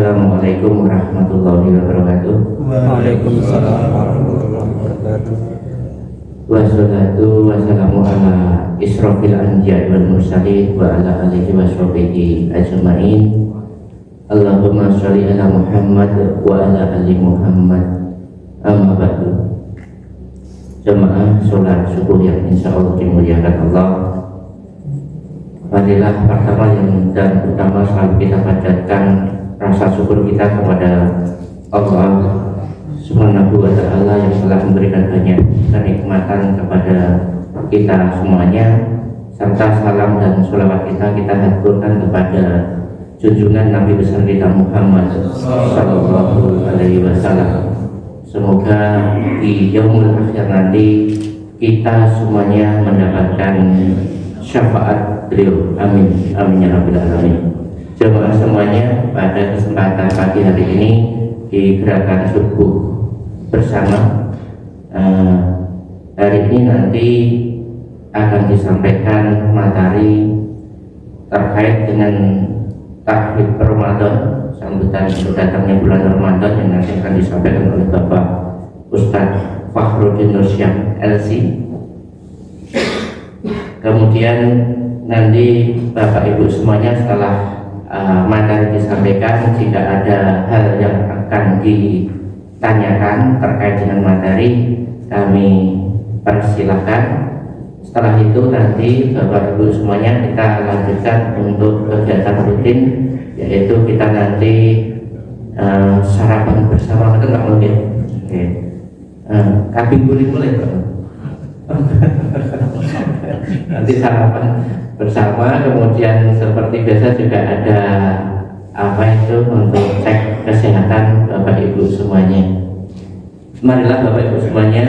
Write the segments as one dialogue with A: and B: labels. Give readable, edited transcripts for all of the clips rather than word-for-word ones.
A: Assalamualaikum warahmatullahi wabarakatuh.
B: Waalaikumsalam warahmatullahi wabarakatuh.
A: Wassalatu wassalamu ala israfil anbiya'i wal mursalin wa ala alihi wa sahbihi ajma'in. Allahumma sholli ala Muhammad wa ala ali Muhammad. Amma ba'du. Jemaah sholat subuh yang insya Allah dimuliakan Allah. Marilah pertama yang dan utama selalu kita panjatkan rasa syukur kita kepada Allah Subhanahu wa ta'ala yang telah memberikan banyak kenikmatan kepada kita semuanya, serta salam dan sholawat kita haturkan kepada junjungan Nabi besar kita Muhammad sallallahu alaihi wasallam. Semoga di yaumul akhir nanti kita semuanya mendapatkan syafaat beliau. Amin, amin ya rabbal alamin. Jemaah semuanya, pada kesempatan pagi hari ini di gerakan subuh bersama hari ini nanti akan disampaikan materi terkait dengan tahlil Ramadan, sambutan datangnya bulan Ramadan yang nanti akan disampaikan oleh Bapak Ustadz Fakhruddin Nursyah LC. Kemudian nanti Bapak Ibu semuanya setelah materi disampaikan, jika ada hal yang akan ditanyakan terkait dengan materi, kami persilahkan. Setelah itu nanti Bapak Ibu semuanya kita lanjutkan untuk kegiatan rutin, yaitu kita nanti sarapan bersama. Kita nggak mungkin kabin guling boleh Pak? Nanti sarapan bersama, kemudian seperti biasa juga ada apa itu untuk cek kesehatan Bapak Ibu semuanya. Marilah Bapak Ibu semuanya,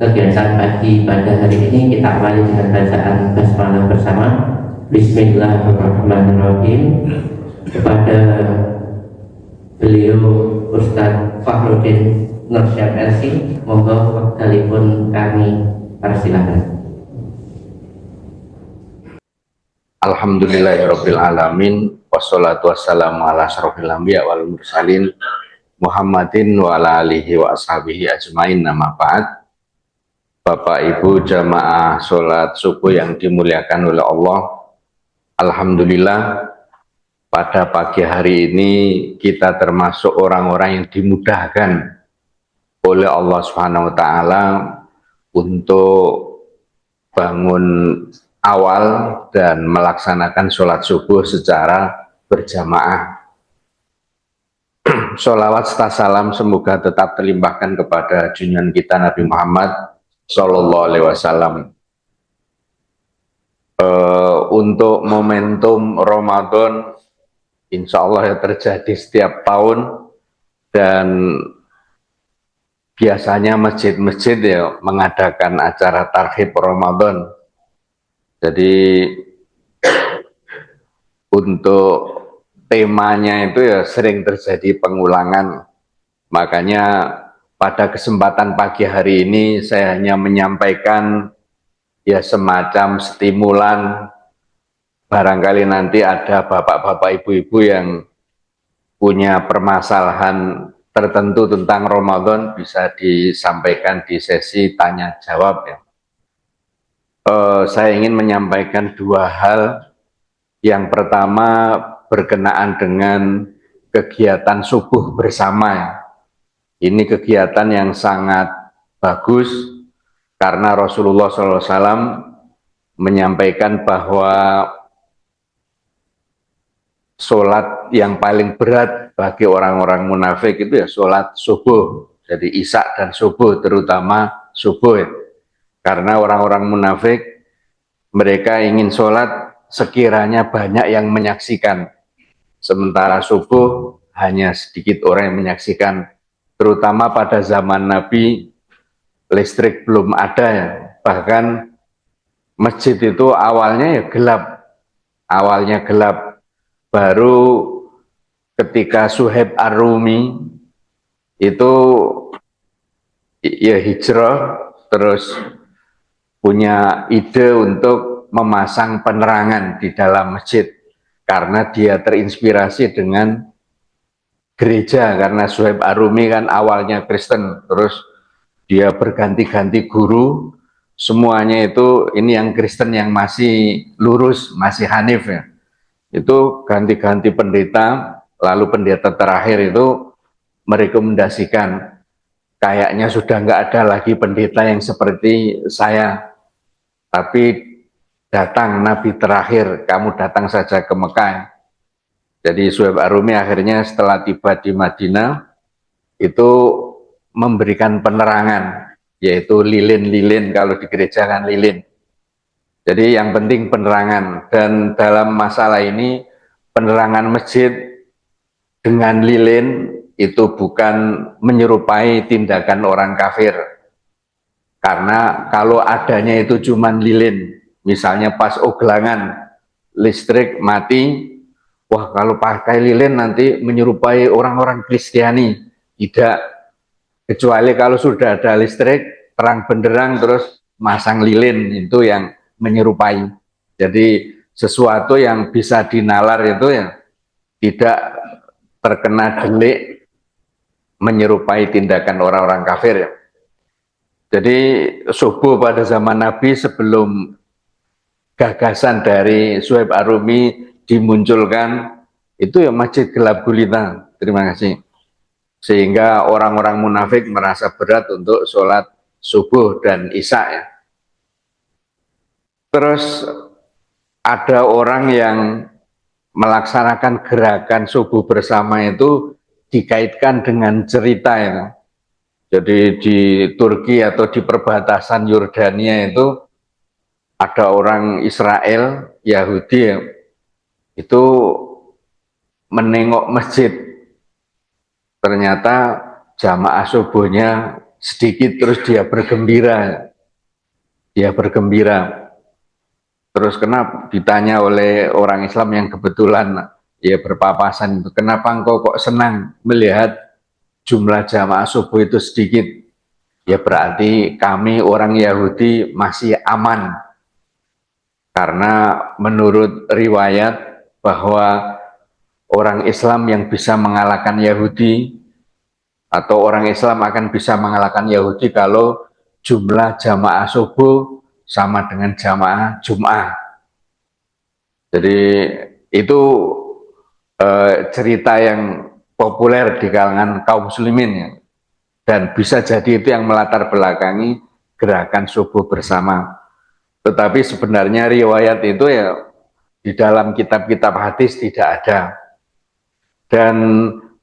A: kegiatan pagi pada hari ini kita awali dengan bacaan basmalah bersama. Bismillahirrahmanirrahim. Kepada beliau Ustadz Fakhruddin Nursyah LC, monggo waktalipun kami persilakan.
C: Alhamdulillahirabbil alamin, wassalatu wassalamu ala asyrofil anbiya wal mursalin Muhammadin wa ala alihi wa ashabihi ajmain. Nama ba'd. Bapak Ibu jamaah sholat subuh yang dimuliakan oleh Allah, alhamdulillah pada pagi hari ini kita termasuk orang-orang yang dimudahkan oleh Allah Subhanahu wa ta'ala untuk bangun awal dan melaksanakan sholat subuh secara berjamaah. Sholawat serta salam semoga tetap terlimpahkan kepada junjungan kita Nabi Muhammad Sallallahu Alaihi Wasallam. Untuk momentum Ramadan, insya Allah ya terjadi setiap tahun, dan biasanya masjid-masjid ya mengadakan acara tarhib Ramadan. Jadi untuk temanya itu ya sering terjadi pengulangan. Makanya pada kesempatan pagi hari ini saya hanya menyampaikan ya semacam stimulan. Barangkali nanti ada bapak-bapak ibu-ibu yang punya permasalahan tertentu tentang Ramadan bisa disampaikan di sesi tanya jawab ya. Saya ingin menyampaikan dua hal. Yang pertama berkenaan dengan kegiatan subuh bersama. Ini kegiatan yang sangat bagus karena Rasulullah SAW menyampaikan bahwa sholat yang paling berat bagi orang-orang munafik itu ya sholat subuh. Jadi isya dan subuh, terutama subuh. Karena orang-orang munafik, mereka ingin sholat sekiranya banyak yang menyaksikan. Sementara subuh hanya sedikit orang yang menyaksikan. Terutama pada zaman Nabi, listrik belum ada ya. Bahkan masjid itu awalnya ya gelap. Awalnya gelap. Baru ketika Suhaib Ar-Rumi itu ya hijrah, terus punya ide untuk memasang penerangan di dalam masjid karena dia terinspirasi dengan gereja, karena Suhaib Ar-Rumi kan awalnya Kristen, terus dia berganti-ganti guru, semuanya itu ini yang Kristen yang masih lurus, masih Hanif ya, itu ganti-ganti pendeta, lalu pendeta terakhir itu merekomendasikan kayaknya sudah nggak ada lagi pendeta yang seperti saya, tapi datang Nabi terakhir, kamu datang saja ke Mekah. Jadi Suhaib Ar-Rumi akhirnya setelah tiba di Madinah itu memberikan penerangan, yaitu lilin-lilin, kalau di gereja kan lilin. Jadi yang penting penerangan, dan dalam masalah ini penerangan masjid dengan lilin itu bukan menyerupai tindakan orang kafir. Karena kalau adanya itu cuma lilin, misalnya pas oglangan listrik mati, wah kalau pakai lilin nanti menyerupai orang-orang Kristiani. Tidak, kecuali kalau sudah ada listrik, terang benderang terus masang lilin, itu yang menyerupai. Jadi sesuatu yang bisa dinalar itu ya tidak terkena delik menyerupai tindakan orang-orang kafir ya. Jadi subuh pada zaman Nabi sebelum gagasan dari Suhaib Ar-Rumi dimunculkan, itu ya masjid gelap gulita. Terima kasih. Sehingga orang-orang munafik merasa berat untuk sholat subuh dan isya ya. Terus ada orang yang melaksanakan gerakan subuh bersama itu dikaitkan dengan cerita ya. Jadi di Turki atau di perbatasan Yordania itu ada orang Israel, Yahudi itu menengok masjid. Ternyata jamaah subuhnya sedikit, terus dia bergembira. Terus kenapa? Ditanya oleh orang Islam yang kebetulan ya berpapasan itu, kenapa engkau kok senang melihat jumlah jamaah subuh itu sedikit? Ya berarti kami orang Yahudi masih aman. Karena menurut riwayat bahwa orang Islam yang bisa mengalahkan Yahudi, atau orang Islam akan bisa mengalahkan Yahudi kalau jumlah jamaah subuh sama dengan jamaah Jum'ah. Jadi itu cerita yang populer di kalangan kaum muslimin ya. Dan bisa jadi itu yang melatar belakangi gerakan subuh bersama. Tetapi sebenarnya riwayat itu ya di dalam kitab-kitab hadis tidak ada. Dan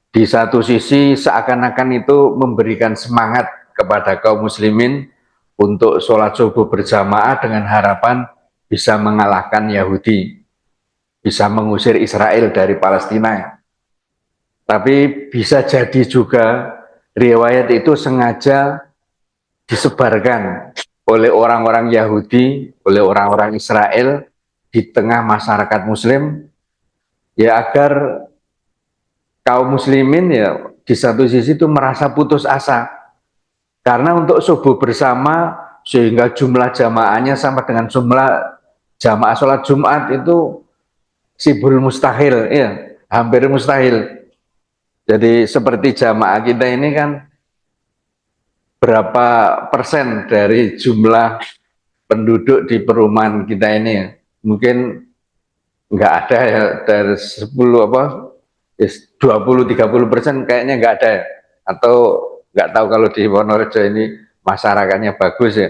C: di satu sisi seakan-akan itu memberikan semangat kepada kaum muslimin untuk sholat subuh berjamaah dengan harapan bisa mengalahkan Yahudi, bisa mengusir Israel dari Palestina. Tapi bisa jadi juga riwayat itu sengaja disebarkan oleh orang-orang Yahudi, oleh orang-orang Israel di tengah masyarakat muslim, ya agar kaum muslimin ya di satu sisi itu merasa putus asa. Karena untuk subuh bersama sehingga jumlah jamaahnya sama dengan jumlah jamaah sholat Jumat itu sibul mustahil, ya hampir mustahil. Jadi seperti jamaah kita ini kan berapa persen dari jumlah penduduk di perumahan kita ini ya? Mungkin nggak ada ya, dari 10 apa 20-30% kayaknya nggak ada ya. Atau nggak tahu kalau di Wonorejo ini masyarakatnya bagus ya,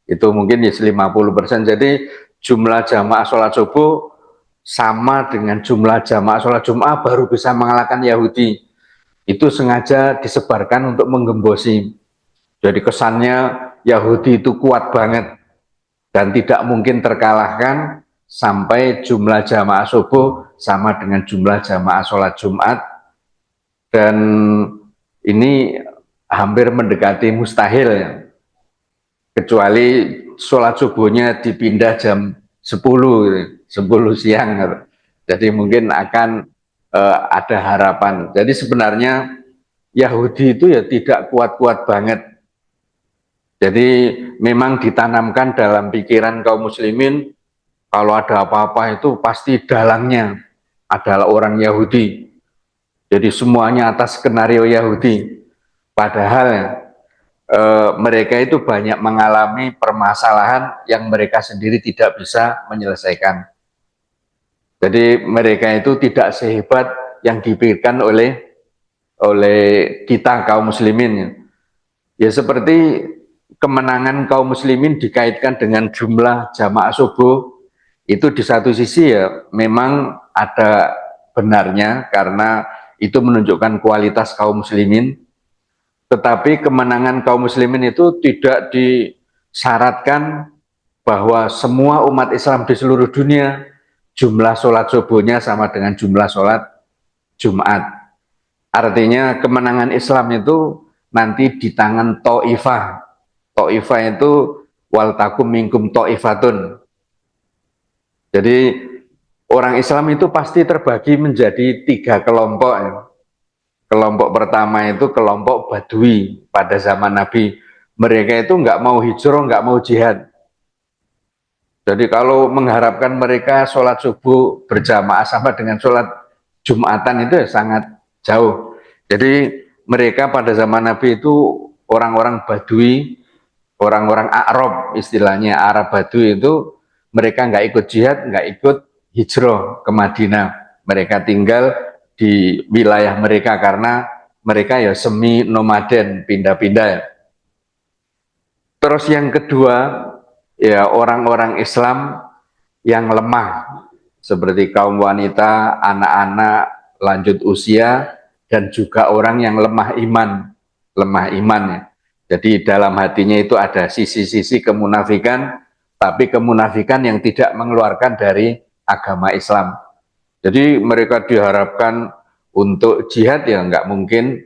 C: itu mungkin ya 50%. Jadi jumlah jamaah sholat subuh sama dengan jumlah jamaah sholat Jumat baru bisa mengalahkan Yahudi. Itu sengaja disebarkan untuk menggembosi. Jadi kesannya Yahudi itu kuat banget dan tidak mungkin terkalahkan sampai jumlah jamaah subuh sama dengan jumlah jamaah sholat Jumat. Dan ini hampir mendekati mustahil ya. Kecuali sholat subuhnya dipindah jam 10 siang. Jadi mungkin akan ada harapan. Jadi sebenarnya Yahudi itu ya tidak kuat-kuat banget. Jadi memang ditanamkan dalam pikiran kaum muslimin kalau ada apa-apa itu pasti dalangnya adalah orang Yahudi. Jadi semuanya atas skenario Yahudi. Padahal mereka itu banyak mengalami permasalahan yang mereka sendiri tidak bisa menyelesaikan. Jadi mereka itu tidak sehebat yang dipikirkan oleh kita kaum muslimin. Ya seperti kemenangan kaum muslimin dikaitkan dengan jumlah jamaah subuh, itu di satu sisi ya memang ada benarnya karena itu menunjukkan kualitas kaum muslimin, tetapi kemenangan kaum muslimin itu tidak disyaratkan bahwa semua umat Islam di seluruh dunia jumlah sholat subuhnya sama dengan jumlah sholat Jumat. Artinya kemenangan Islam itu nanti di tangan Ta'ifah. Ta'ifah itu wal takum minkum ta'ifatun. Jadi orang Islam itu pasti terbagi menjadi 3 kelompok. Kelompok pertama itu kelompok Badui pada zaman Nabi. Mereka itu nggak mau hijrah, nggak mau jihad. Jadi kalau mengharapkan mereka sholat subuh berjamaah sama dengan sholat Jumatan itu ya sangat jauh. Jadi mereka pada zaman Nabi itu orang-orang Badui, orang-orang Arab istilahnya, Arab Badui itu mereka nggak ikut jihad, nggak ikut hijrah ke Madinah. Mereka tinggal di wilayah mereka karena mereka ya semi nomaden, pindah-pindah. Terus yang kedua, ya orang-orang Islam yang lemah, seperti kaum wanita, anak-anak, lanjut usia, dan juga orang yang lemah iman ya. Jadi dalam hatinya itu ada sisi-sisi kemunafikan, tapi kemunafikan yang tidak mengeluarkan dari agama Islam. Jadi mereka diharapkan untuk jihad ya nggak mungkin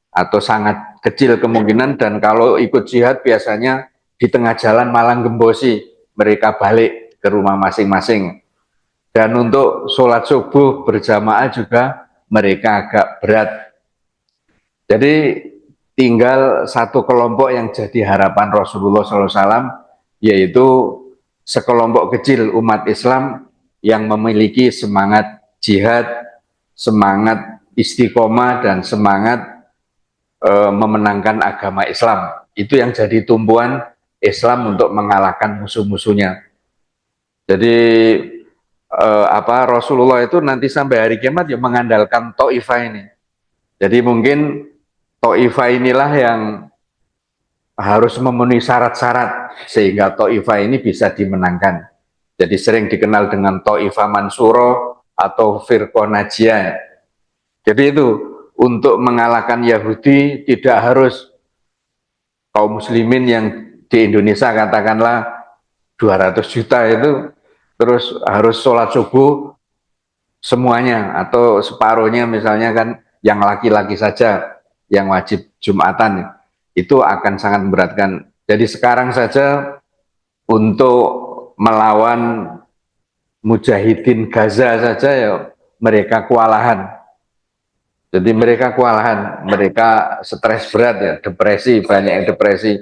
C: atau sangat kecil kemungkinan, dan kalau ikut jihad biasanya di tengah jalan malah gembosi, mereka balik ke rumah masing-masing. Dan untuk sholat subuh berjamaah juga mereka agak berat. Jadi tinggal satu kelompok yang jadi harapan Rasulullah SAW, yaitu sekelompok kecil umat Islam yang memiliki semangat jihad, semangat istiqomah, dan semangat memenangkan agama Islam. Itu yang jadi tumpuan Islam untuk mengalahkan musuh-musuhnya. Jadi Rasulullah itu nanti sampai hari kiamat ya mengandalkan Ta'ifah ini. Jadi mungkin Ta'ifah inilah yang harus memenuhi syarat-syarat sehingga Ta'ifah ini bisa dimenangkan. Jadi sering dikenal dengan Ta'ifah Mansuro atau Firqah Najiyah. Jadi itu untuk mengalahkan Yahudi tidak harus kaum muslimin yang di Indonesia katakanlah 200 juta itu terus harus sholat subuh semuanya atau separuhnya, misalnya kan yang laki-laki saja yang wajib Jumatan, itu akan sangat memberatkan. Jadi sekarang saja untuk melawan mujahidin Gaza saja ya mereka kewalahan. Jadi mereka kewalahan, mereka stres berat ya, depresi, banyak yang depresi.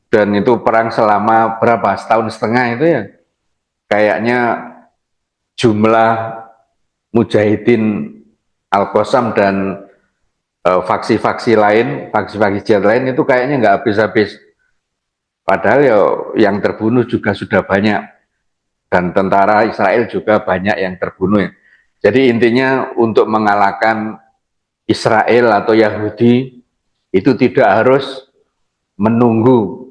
C: Dan itu perang selama berapa, setahun setengah itu ya. Kayaknya jumlah mujahidin Al-Qassam dan faksi-faksi lain, faksi-faksi jihad lain itu kayaknya nggak habis-habis. Padahal ya yang terbunuh juga sudah banyak. Dan tentara Israel juga banyak yang terbunuh ya. Jadi intinya untuk mengalahkan Israel atau Yahudi itu tidak harus menunggu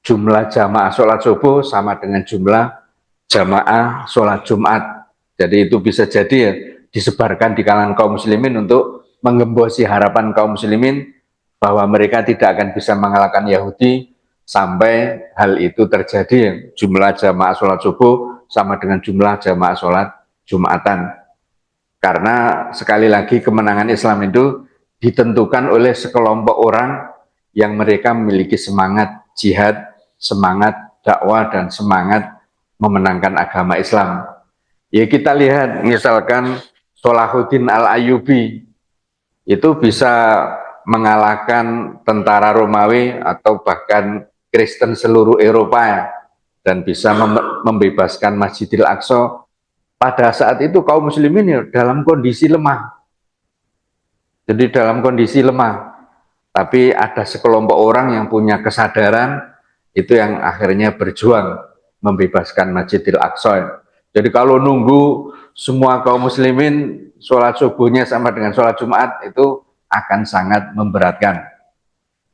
C: jumlah jamaah sholat subuh sama dengan jumlah jamaah sholat Jumat. Jadi itu bisa jadi ya disebarkan di kalangan kaum muslimin untuk menggembosi harapan kaum muslimin bahwa mereka tidak akan bisa mengalahkan Yahudi sampai hal itu terjadi ya. Jumlah jamaah sholat subuh sama dengan jumlah jamaah sholat Jumatan. Karena sekali lagi kemenangan Islam itu ditentukan oleh sekelompok orang yang mereka memiliki semangat jihad, semangat dakwah, dan semangat memenangkan agama Islam. Ya kita lihat misalkan Salahuddin Al-Ayyubi itu bisa mengalahkan tentara Romawi atau bahkan Kristen seluruh Eropa dan bisa membebaskan Masjidil Aqsa. Pada saat itu kaum muslimin ya dalam kondisi lemah. Jadi dalam kondisi lemah. Tapi ada sekelompok orang yang punya kesadaran, itu yang akhirnya berjuang membebaskan Masjidil Aqsa. Jadi kalau nunggu semua kaum muslimin sholat subuhnya sama dengan sholat Jumat, itu akan sangat memberatkan.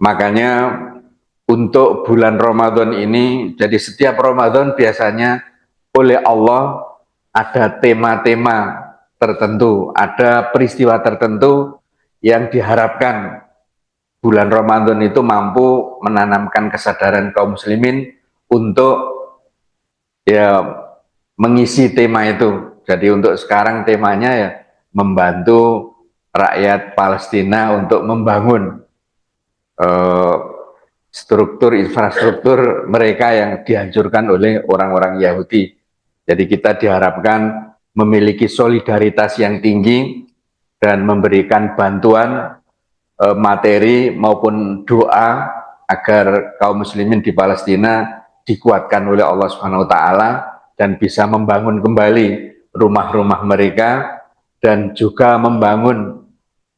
C: Makanya untuk bulan Ramadan ini, jadi setiap Ramadan biasanya oleh Allah ada tema-tema tertentu, ada peristiwa tertentu yang diharapkan bulan Ramadan itu mampu menanamkan kesadaran kaum muslimin untuk ya mengisi tema itu. Jadi untuk sekarang temanya ya membantu rakyat Palestina untuk membangun struktur infrastruktur mereka yang dihancurkan oleh orang-orang Yahudi. Jadi kita diharapkan memiliki solidaritas yang tinggi dan memberikan bantuan materi maupun doa agar kaum muslimin di Palestina dikuatkan oleh Allah Subhanahu wa taala dan bisa membangun kembali rumah-rumah mereka dan juga membangun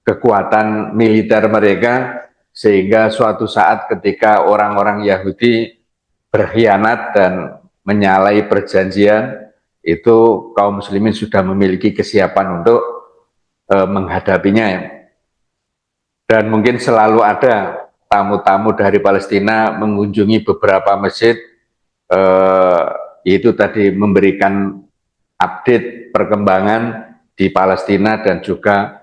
C: kekuatan militer mereka sehingga suatu saat ketika orang-orang Yahudi berkhianat dan menyalahi perjanjian, itu kaum muslimin sudah memiliki kesiapan untuk menghadapinya ya. Dan mungkin selalu ada tamu-tamu dari Palestina mengunjungi beberapa masjid, itu tadi memberikan update perkembangan di Palestina dan juga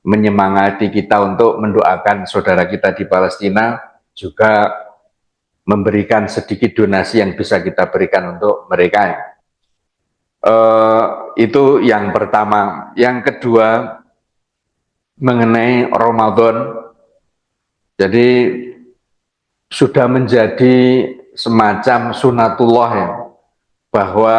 C: menyemangati kita untuk mendoakan saudara kita di Palestina, juga memberikan sedikit donasi yang bisa kita berikan untuk mereka. Itu yang pertama. Yang kedua, mengenai Ramadan, jadi sudah menjadi semacam sunatullah ya, bahwa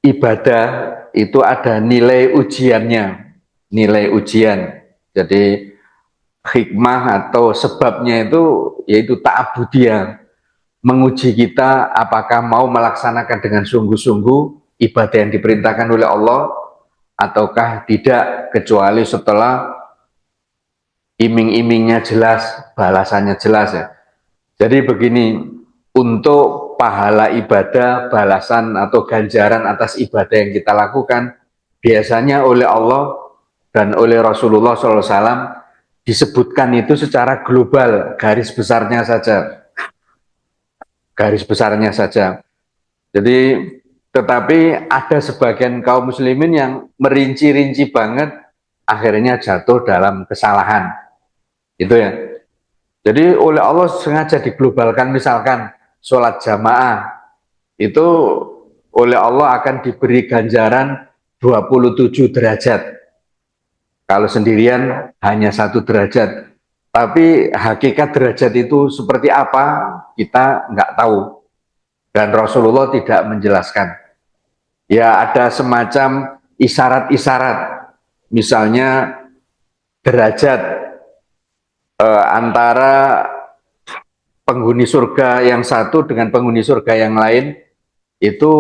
C: ibadah itu ada nilai ujiannya, nilai ujian. Jadi hikmah atau sebabnya itu yaitu ta'abudiyah, menguji kita apakah mau melaksanakan dengan sungguh-sungguh ibadah yang diperintahkan oleh Allah ataukah tidak, kecuali setelah iming-imingnya jelas, balasannya jelas ya. Jadi begini, untuk pahala ibadah, balasan atau ganjaran atas ibadah yang kita lakukan, biasanya oleh Allah dan oleh Rasulullah SAW disebutkan itu secara global, garis besarnya saja. Garis besarnya saja. Jadi tetapi ada sebagian kaum muslimin yang merinci-rinci banget, akhirnya jatuh dalam kesalahan. Itu ya. Jadi oleh Allah sengaja diglobalkan, misalkan sholat jamaah, itu oleh Allah akan diberi ganjaran 27 derajat. Kalau sendirian hanya 1 derajat. Tapi hakikat derajat itu seperti apa, kita nggak tahu. Dan Rasulullah tidak menjelaskan. Ya ada semacam isyarat-isyarat, misalnya derajat antara penghuni surga yang satu dengan penghuni surga yang lain itu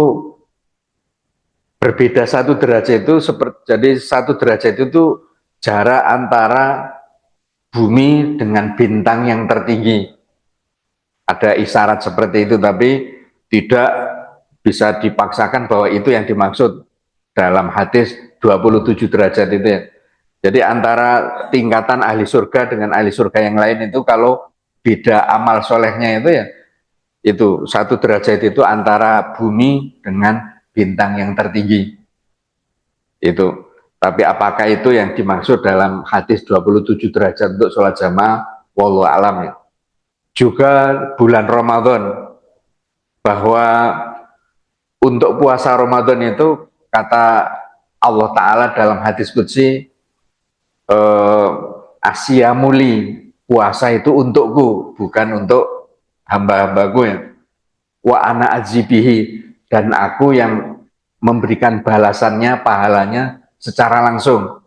C: berbeda 1 derajat itu jadi 1 derajat itu jarak antara bumi dengan bintang yang tertinggi. Ada isyarat seperti itu, tapi tidak bisa dipaksakan bahwa itu yang dimaksud dalam hadis 27 derajat itu ya. Jadi antara tingkatan ahli surga dengan ahli surga yang lain itu kalau beda amal solehnya itu ya, itu 1 derajat itu antara bumi dengan bintang yang tertinggi. Itu. Tapi apakah itu yang dimaksud dalam hadis 27 derajat untuk sholat jamaah? Wallahu a'lam ya. Juga bulan Ramadan, bahwa untuk puasa Ramadan itu kata Allah Ta'ala dalam hadis qudsi, asyamuli, puasa itu untukku, bukan untuk hamba-hambaku ya. Wa ana azibihi, dan aku yang memberikan balasannya, pahalanya secara langsung.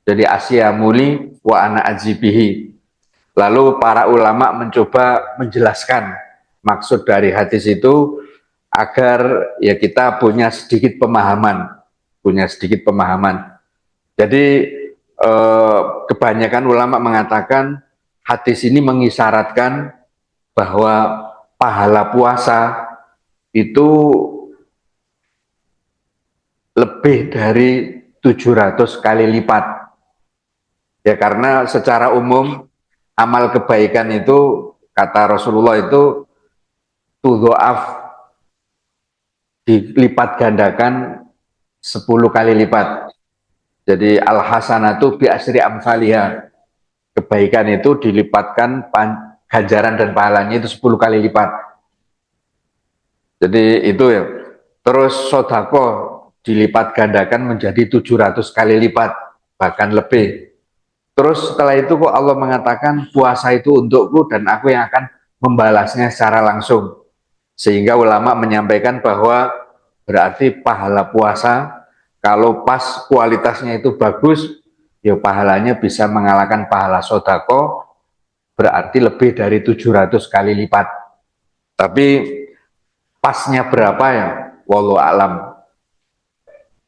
C: Jadi asyamuli wa ana azibihi. Lalu para ulama mencoba menjelaskan maksud dari hadis itu agar ya kita punya sedikit pemahaman, Jadi kebanyakan ulama mengatakan hadis ini mengisyaratkan bahwa pahala puasa itu lebih dari 700 kali lipat. Ya karena secara umum amal kebaikan itu kata Rasulullah itu tudhoaf, dilipat gandakan 10 kali lipat. Jadi al hasanatu bi asri amsalihha. Kebaikan itu dilipatkan ganjaran dan pahalanya itu 10 kali lipat. Jadi itu ya. Terus sodako dilipat gandakan menjadi 700 kali lipat, bahkan lebih. Terus setelah itu kok Allah mengatakan puasa itu untukku dan aku yang akan membalasnya secara langsung. Sehingga ulama menyampaikan bahwa berarti pahala puasa kalau pas kualitasnya itu bagus, ya pahalanya bisa mengalahkan pahala sodako, berarti lebih dari 700 kali lipat. Tapi pasnya berapa ya? Wallahu alam.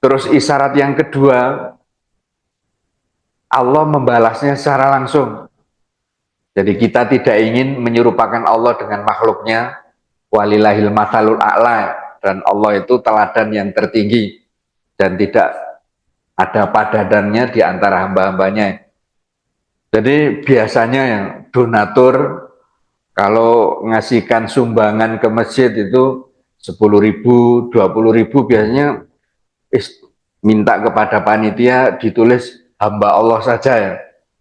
C: Terus isyarat yang kedua, Allah membalasnya secara langsung. Jadi kita tidak ingin menyerupakan Allah dengan makhluknya. Walillahil mathalul a'la, dan Allah itu teladan yang tertinggi dan tidak ada padadannya di antara hamba-hambanya. Jadi biasanya yang donatur kalau ngasihkan sumbangan ke masjid itu 10.000, 20.000 biasanya minta kepada panitia ditulis hamba Allah saja ya,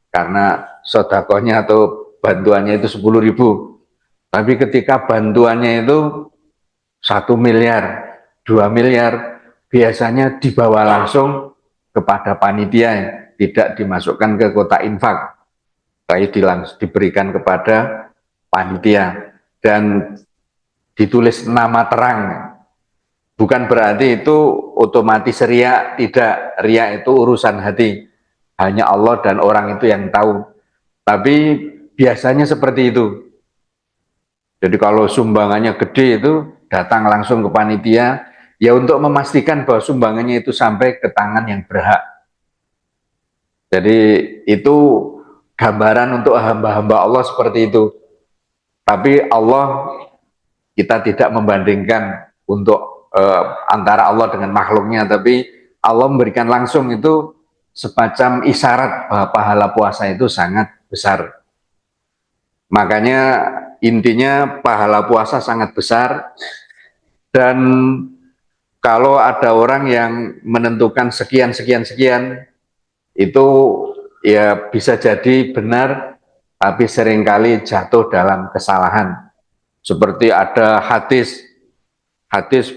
C: karena sodakohnya atau bantuannya itu 10.000. Tapi ketika bantuannya itu 1 miliar, 2 miliar, biasanya dibawa langsung kepada panitia ya, tidak dimasukkan ke kotak infak, tapi diberikan kepada panitia dan ditulis nama terang. Bukan berarti itu otomatis riya, tidak. Riya itu urusan hati, hanya Allah dan orang itu yang tahu. Tapi biasanya seperti itu. Jadi kalau sumbangannya gede itu datang langsung ke panitia, ya untuk memastikan bahwa sumbangannya itu sampai ke tangan yang berhak. Jadi itu gambaran untuk hamba-hamba Allah seperti itu. Tapi Allah, kita tidak membandingkan untuk antara Allah dengan makhluknya, tapi Allah memberikan langsung itu semacam isyarat bahwa pahala puasa itu sangat besar. Makanya intinya pahala puasa sangat besar, dan kalau ada orang yang menentukan sekian itu ya bisa jadi benar, tapi seringkali jatuh dalam kesalahan. Seperti ada hadis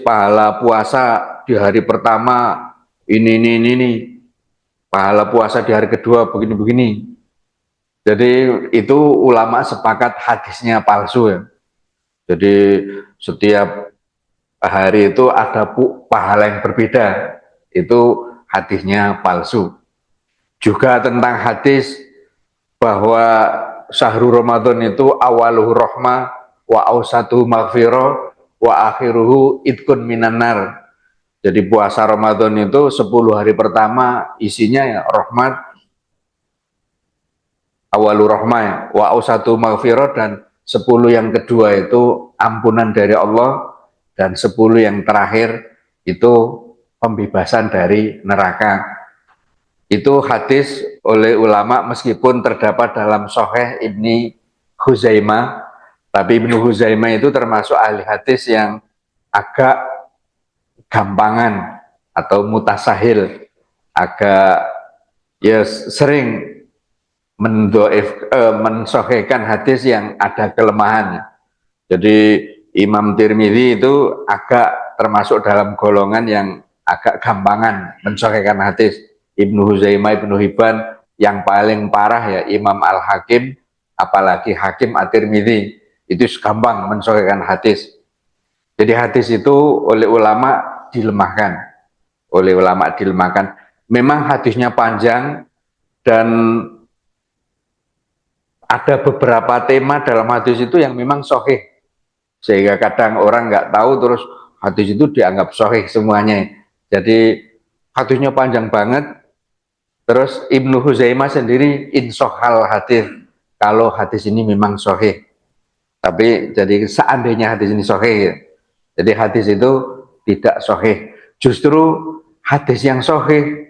C: pahala puasa di hari pertama ini, pahala puasa di hari kedua begini. Jadi itu ulama sepakat hadisnya palsu ya. Jadi setiap hari itu ada pahala yang berbeda, itu hadisnya palsu. Juga tentang hadis bahwa syahrul Ramadan itu awaluhu rahmah wa ausatuhu maghfirah wa akhiruhu idkun minanar. Jadi puasa Ramadan itu 10 hari pertama isinya ya rahmat, awalur rahmah wa ausatuhu maghfirah, dan 10 yang kedua itu ampunan dari Allah, dan 10 yang terakhir itu pembebasan dari neraka. Itu hadis oleh ulama meskipun terdapat dalam Sahih Ibnu Huzaimah, tapi Ibnu Huzaimah itu termasuk ahli hadis yang agak gampangan atau mutasahil, agak ya sering mensohhikan hadis yang ada kelemahannya. Jadi Imam Tirmidzi itu agak termasuk dalam golongan yang agak gampangan mensohhikan hadis. Ibnu Huzaimah, Ibnu Hibban, yang paling parah ya Imam Al-Hakim, apalagi Hakim At-Tirmidzi, itu gampang mensohhikan hadis. Jadi hadis itu oleh ulama dilemahkan, Memang hadisnya panjang dan ada beberapa tema dalam hadis itu yang memang sahih, sehingga kadang orang nggak tahu terus hadis itu dianggap sahih semuanya. Jadi hadisnya panjang banget, Terus Ibnu Huzaimah sendiri insohal hadis, kalau hadis ini memang sahih. Tapi jadi seandainya hadis ini sahih, jadi hadis itu tidak sahih. Justru hadis yang sahih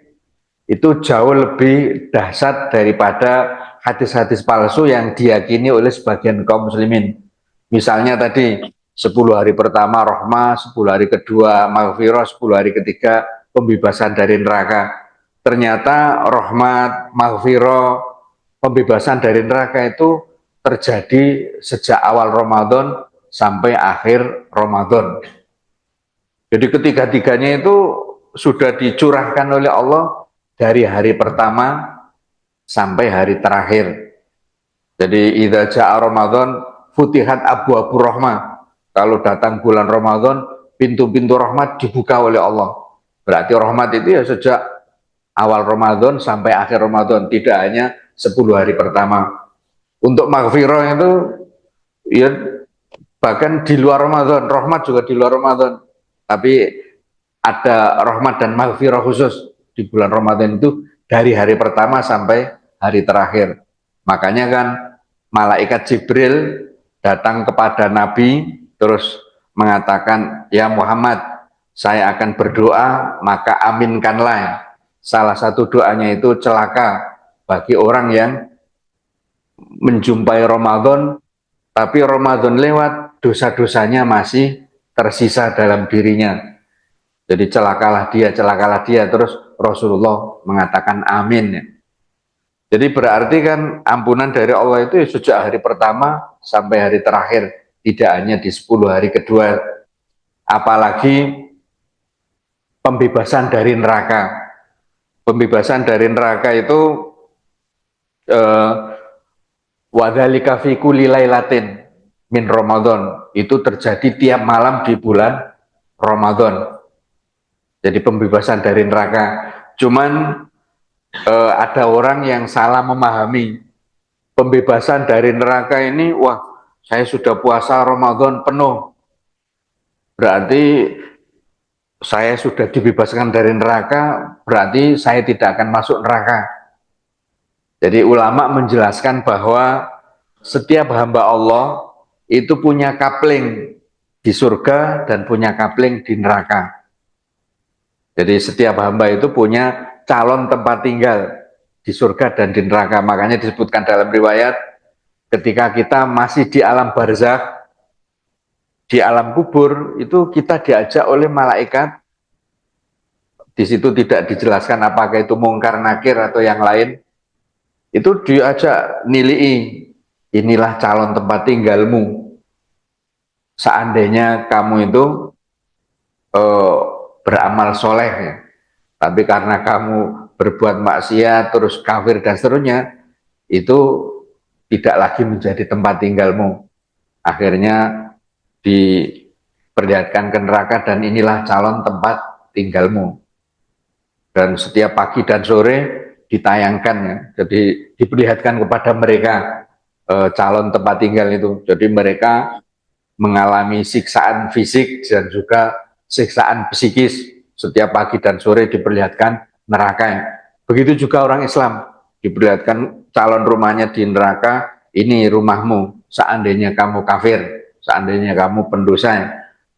C: itu jauh lebih dahsyat daripada hadis-hadis palsu yang diyakini oleh sebagian kaum muslimin. Misalnya tadi 10 hari pertama rahmah, 10 hari kedua maghfirah, 10 hari ketiga pembebasan dari neraka. Ternyata rahmat, maghfirah, pembebasan dari neraka itu terjadi sejak awal Ramadan sampai akhir Ramadan. Jadi ketiga-tiganya itu sudah dicurahkan oleh Allah dari hari pertama sampai hari terakhir. Jadi idza jaa Ramadan futihat abwaabur rahmah. Kalau datang bulan Ramadan, pintu-pintu rahmat dibuka oleh Allah. Berarti rahmat itu ya sejak awal Ramadan sampai akhir Ramadan, tidak hanya 10 hari pertama. Untuk maghfirah itu ya bahkan di luar Ramadan, rahmat juga di luar Ramadan. Tapi ada rahmat dan maghfirah khusus di bulan Ramadan itu dari hari pertama sampai hari terakhir. Makanya kan malaikat Jibril datang kepada Nabi terus mengatakan, ya Muhammad, saya akan berdoa maka aminkanlah. Salah satu doanya itu celaka bagi orang yang menjumpai Ramadan tapi Ramadan lewat, dosa-dosanya masih tersisa dalam dirinya. Jadi celakalah dia, terus Rasulullah mengatakan amin. Jadi berarti kan ampunan dari Allah itu sejak hari pertama sampai hari terakhir, tidak hanya di 10 hari kedua. Apalagi pembebasan dari neraka. Pembebasan dari neraka itu wadzalika fi kulli lailatin min Ramadan, itu terjadi tiap malam di bulan Ramadan. Jadi pembebasan dari neraka. Cuman ada orang yang salah memahami pembebasan dari neraka ini, wah saya sudah puasa Ramadan penuh, berarti saya sudah dibebaskan dari neraka, berarti saya tidak akan masuk neraka. Jadi ulama menjelaskan bahwa setiap hamba Allah itu punya kapling di surga dan punya kapling di neraka. Jadi setiap hamba itu punya calon tempat tinggal di surga dan di neraka. Makanya disebutkan dalam riwayat, ketika kita masih di alam barzakh, di alam kubur, itu kita diajak oleh malaikat. Di situ tidak dijelaskan apakah itu mungkar nakir atau yang lain. Itu diajak nilai, inilah calon tempat tinggalmu. Seandainya kamu itu beramal soleh, ya. Tapi karena kamu berbuat maksiat, terus kafir dan seterusnya, itu tidak lagi menjadi tempat tinggalmu. Akhirnya diperlihatkan ke neraka dan inilah calon tempat tinggalmu. Dan setiap pagi dan sore ditayangkan, ya. Jadi diperlihatkan kepada mereka calon tempat tinggal itu. Jadi mereka mengalami siksaan fisik dan juga siksaan psikis. Setiap pagi dan sore diperlihatkan neraka. Begitu juga orang Islam, diperlihatkan calon rumahnya di neraka, ini rumahmu, seandainya kamu kafir, seandainya kamu pendosa,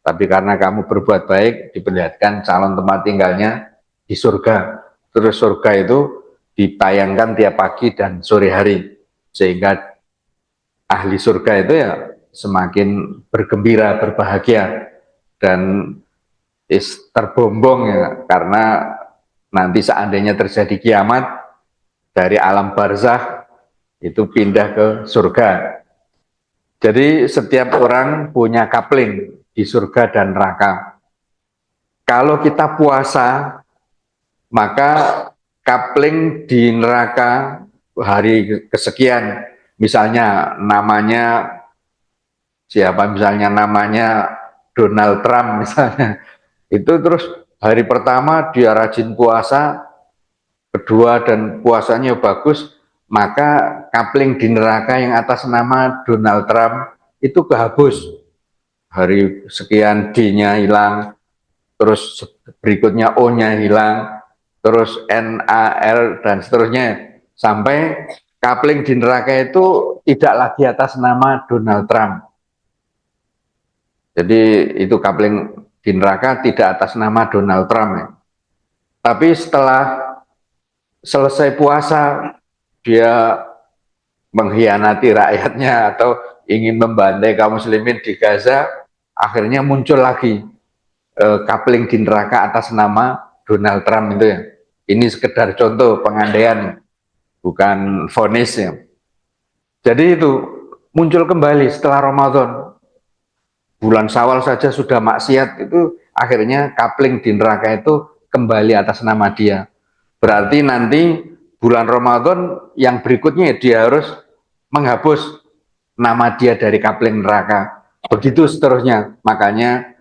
C: tapi karena kamu berbuat baik, diperlihatkan calon tempat tinggalnya di surga. Terus surga itu ditayangkan tiap pagi dan sore hari, sehingga ahli surga itu ya semakin bergembira, berbahagia, dan terbombong, ya, karena nanti seandainya terjadi kiamat, dari alam barzakh itu pindah ke surga. Jadi setiap orang punya kapling di surga dan neraka. Kalau kita puasa, maka kapling di neraka hari kesekian, misalnya namanya siapa, misalnya namanya Donald Trump misalnya, itu terus hari pertama dia rajin puasa, kedua dan puasanya bagus, maka kapling di neraka yang atas nama Donald Trump itu kehabis. Hari sekian D-nya hilang, terus berikutnya O-nya hilang, terus NAL dan seterusnya, sampai coupling di neraka itu tidak lagi atas nama Donald Trump. Jadi itu coupling di neraka tidak atas nama Donald Trump ya. Tapi setelah selesai puasa dia mengkhianati rakyatnya atau ingin membantai kaum muslimin di Gaza, akhirnya muncul lagi coupling di neraka atas nama Donald Trump itu ya. Ini sekedar contoh pengandaian, bukan vonis ya. Jadi itu muncul kembali setelah Ramadan. Bulan Syawal saja sudah maksiat, itu akhirnya coupling di neraka itu kembali atas nama dia. Berarti nanti bulan Ramadan yang berikutnya dia harus menghapus nama dia dari coupling neraka. Begitu seterusnya. Makanya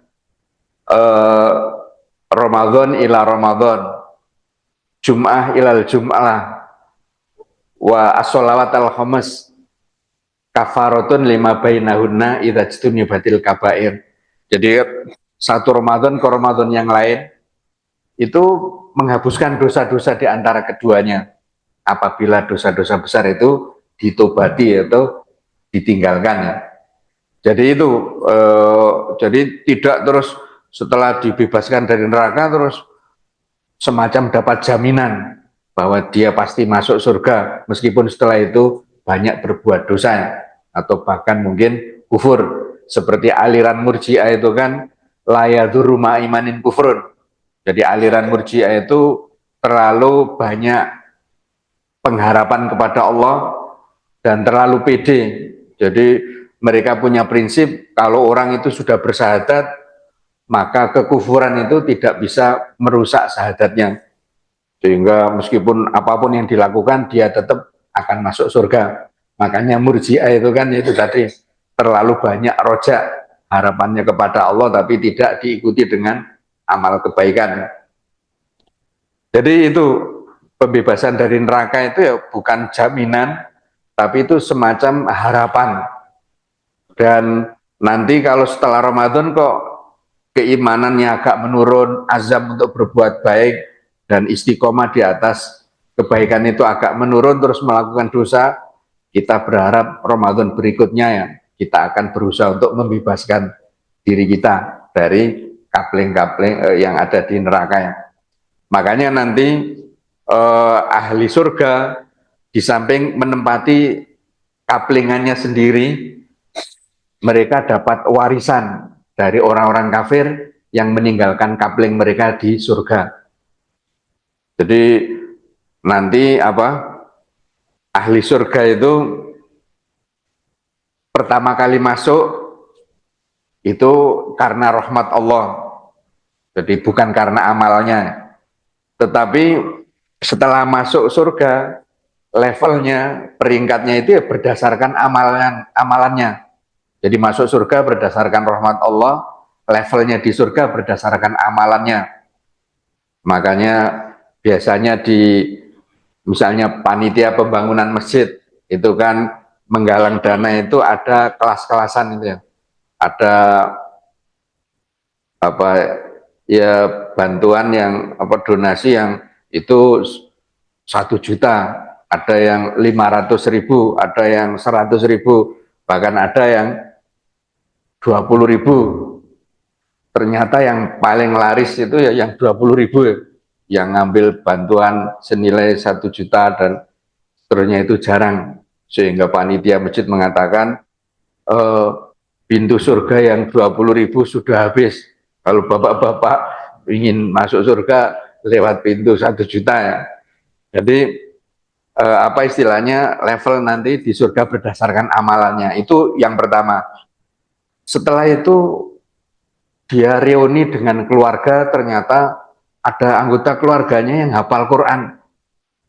C: Ramadan ila Ramadan, Jum'ah ilal Jum'ah, wa as-sholawat al-khamas kafaratun lima bainahunna idza batil kabair. Jadi satu Ramadan ke Ramadan yang lain itu menghapuskan dosa-dosa di antara keduanya apabila dosa-dosa besar itu ditobati atau ditinggalkan. Jadi itu jadi tidak terus setelah dibebaskan dari neraka terus semacam dapat jaminan bahwa dia pasti masuk surga meskipun setelah itu banyak berbuat dosa atau bahkan mungkin kufur, seperti aliran Murji'ah itu kan la yadurru ma'imanin kufrun. Jadi aliran Murji'ah itu terlalu banyak pengharapan kepada Allah dan terlalu pede. Jadi mereka punya prinsip kalau orang itu sudah bersahadat maka kekufuran itu tidak bisa merusak syahadatnya, sehingga meskipun apapun yang dilakukan dia tetap akan masuk surga. Makanya Murji'ah itu kan itu tadi terlalu banyak rojak harapannya kepada Allah tapi tidak diikuti dengan amal kebaikan. Jadi itu pembebasan dari neraka itu ya bukan jaminan tapi itu semacam harapan. Dan nanti kalau setelah Ramadan kok keimanannya agak menurun, azam untuk berbuat baik dan istiqomah di atas kebaikan itu agak menurun terus melakukan dosa, kita berharap Ramadan berikutnya ya kita akan berusaha untuk membebaskan diri kita dari coupling-coupling yang ada di neraka ya. Makanya nanti ahli surga di samping menempati couplingannya sendiri, mereka dapat warisan dari orang-orang kafir yang meninggalkan coupling mereka di surga. Jadi nanti ahli surga itu pertama kali masuk itu karena rahmat Allah. Jadi bukan karena amalnya. Tetapi setelah masuk surga, levelnya, peringkatnya itu ya berdasarkan amalannya. Jadi masuk surga berdasarkan rahmat Allah, levelnya di surga berdasarkan amalannya. Makanya biasanya di misalnya panitia pembangunan masjid itu kan menggalang dana itu ada kelas-kelasan itu ya. Ada bantuan yang donasi yang itu 1 juta, ada yang 500.000, ada yang 100.000, bahkan ada yang 20.000. Ternyata yang paling laris itu ya yang 20.000 ya, yang ngambil bantuan senilai 1 juta dan seterusnya itu jarang, sehingga panitia masjid mengatakan pintu surga yang 20.000 sudah habis. Kalau bapak-bapak ingin masuk surga lewat pintu 1 juta ya. Jadi apa istilahnya, level nanti di surga berdasarkan amalannya. Itu yang pertama. Setelah itu dia reuni dengan keluarga, ternyata ada anggota keluarganya yang hafal Quran.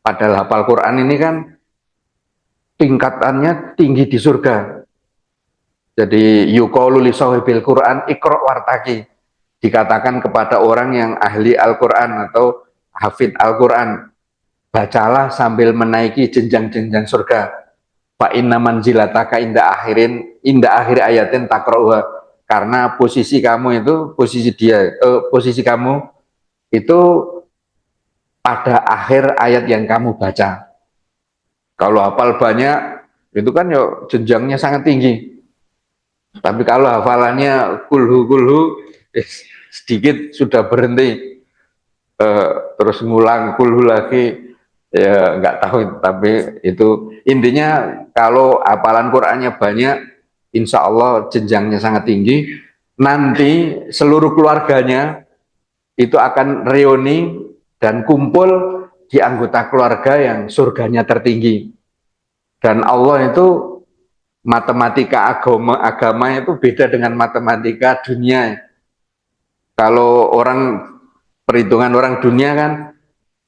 C: Padahal hafal Quran ini kan tingkatannya tinggi di surga. Jadi yuqalu li sahibil Quran iqra wartaqi. Dikatakan kepada orang yang ahli Al-Quran atau hafid Al-Quran, bacalah sambil menaiki jenjang-jenjang surga. Fa inna manzilataka inda akhir ayatin takra'uha. Karena posisi kamu itu posisi kamu itu pada akhir ayat yang kamu baca. Kalau hafal banyak, itu kan ya jenjangnya sangat tinggi. Tapi kalau hafalannya kulhu, sedikit sudah berhenti, terus ngulang kulhu lagi, ya nggak tahu. Tapi itu intinya kalau hafalan Qur'annya banyak, insya Allah jenjangnya sangat tinggi. Nanti seluruh keluarganya itu akan reuni dan kumpul di anggota keluarga yang surganya tertinggi. Dan Allah itu matematika agama itu beda dengan matematika dunia. Kalau orang perhitungan orang dunia kan,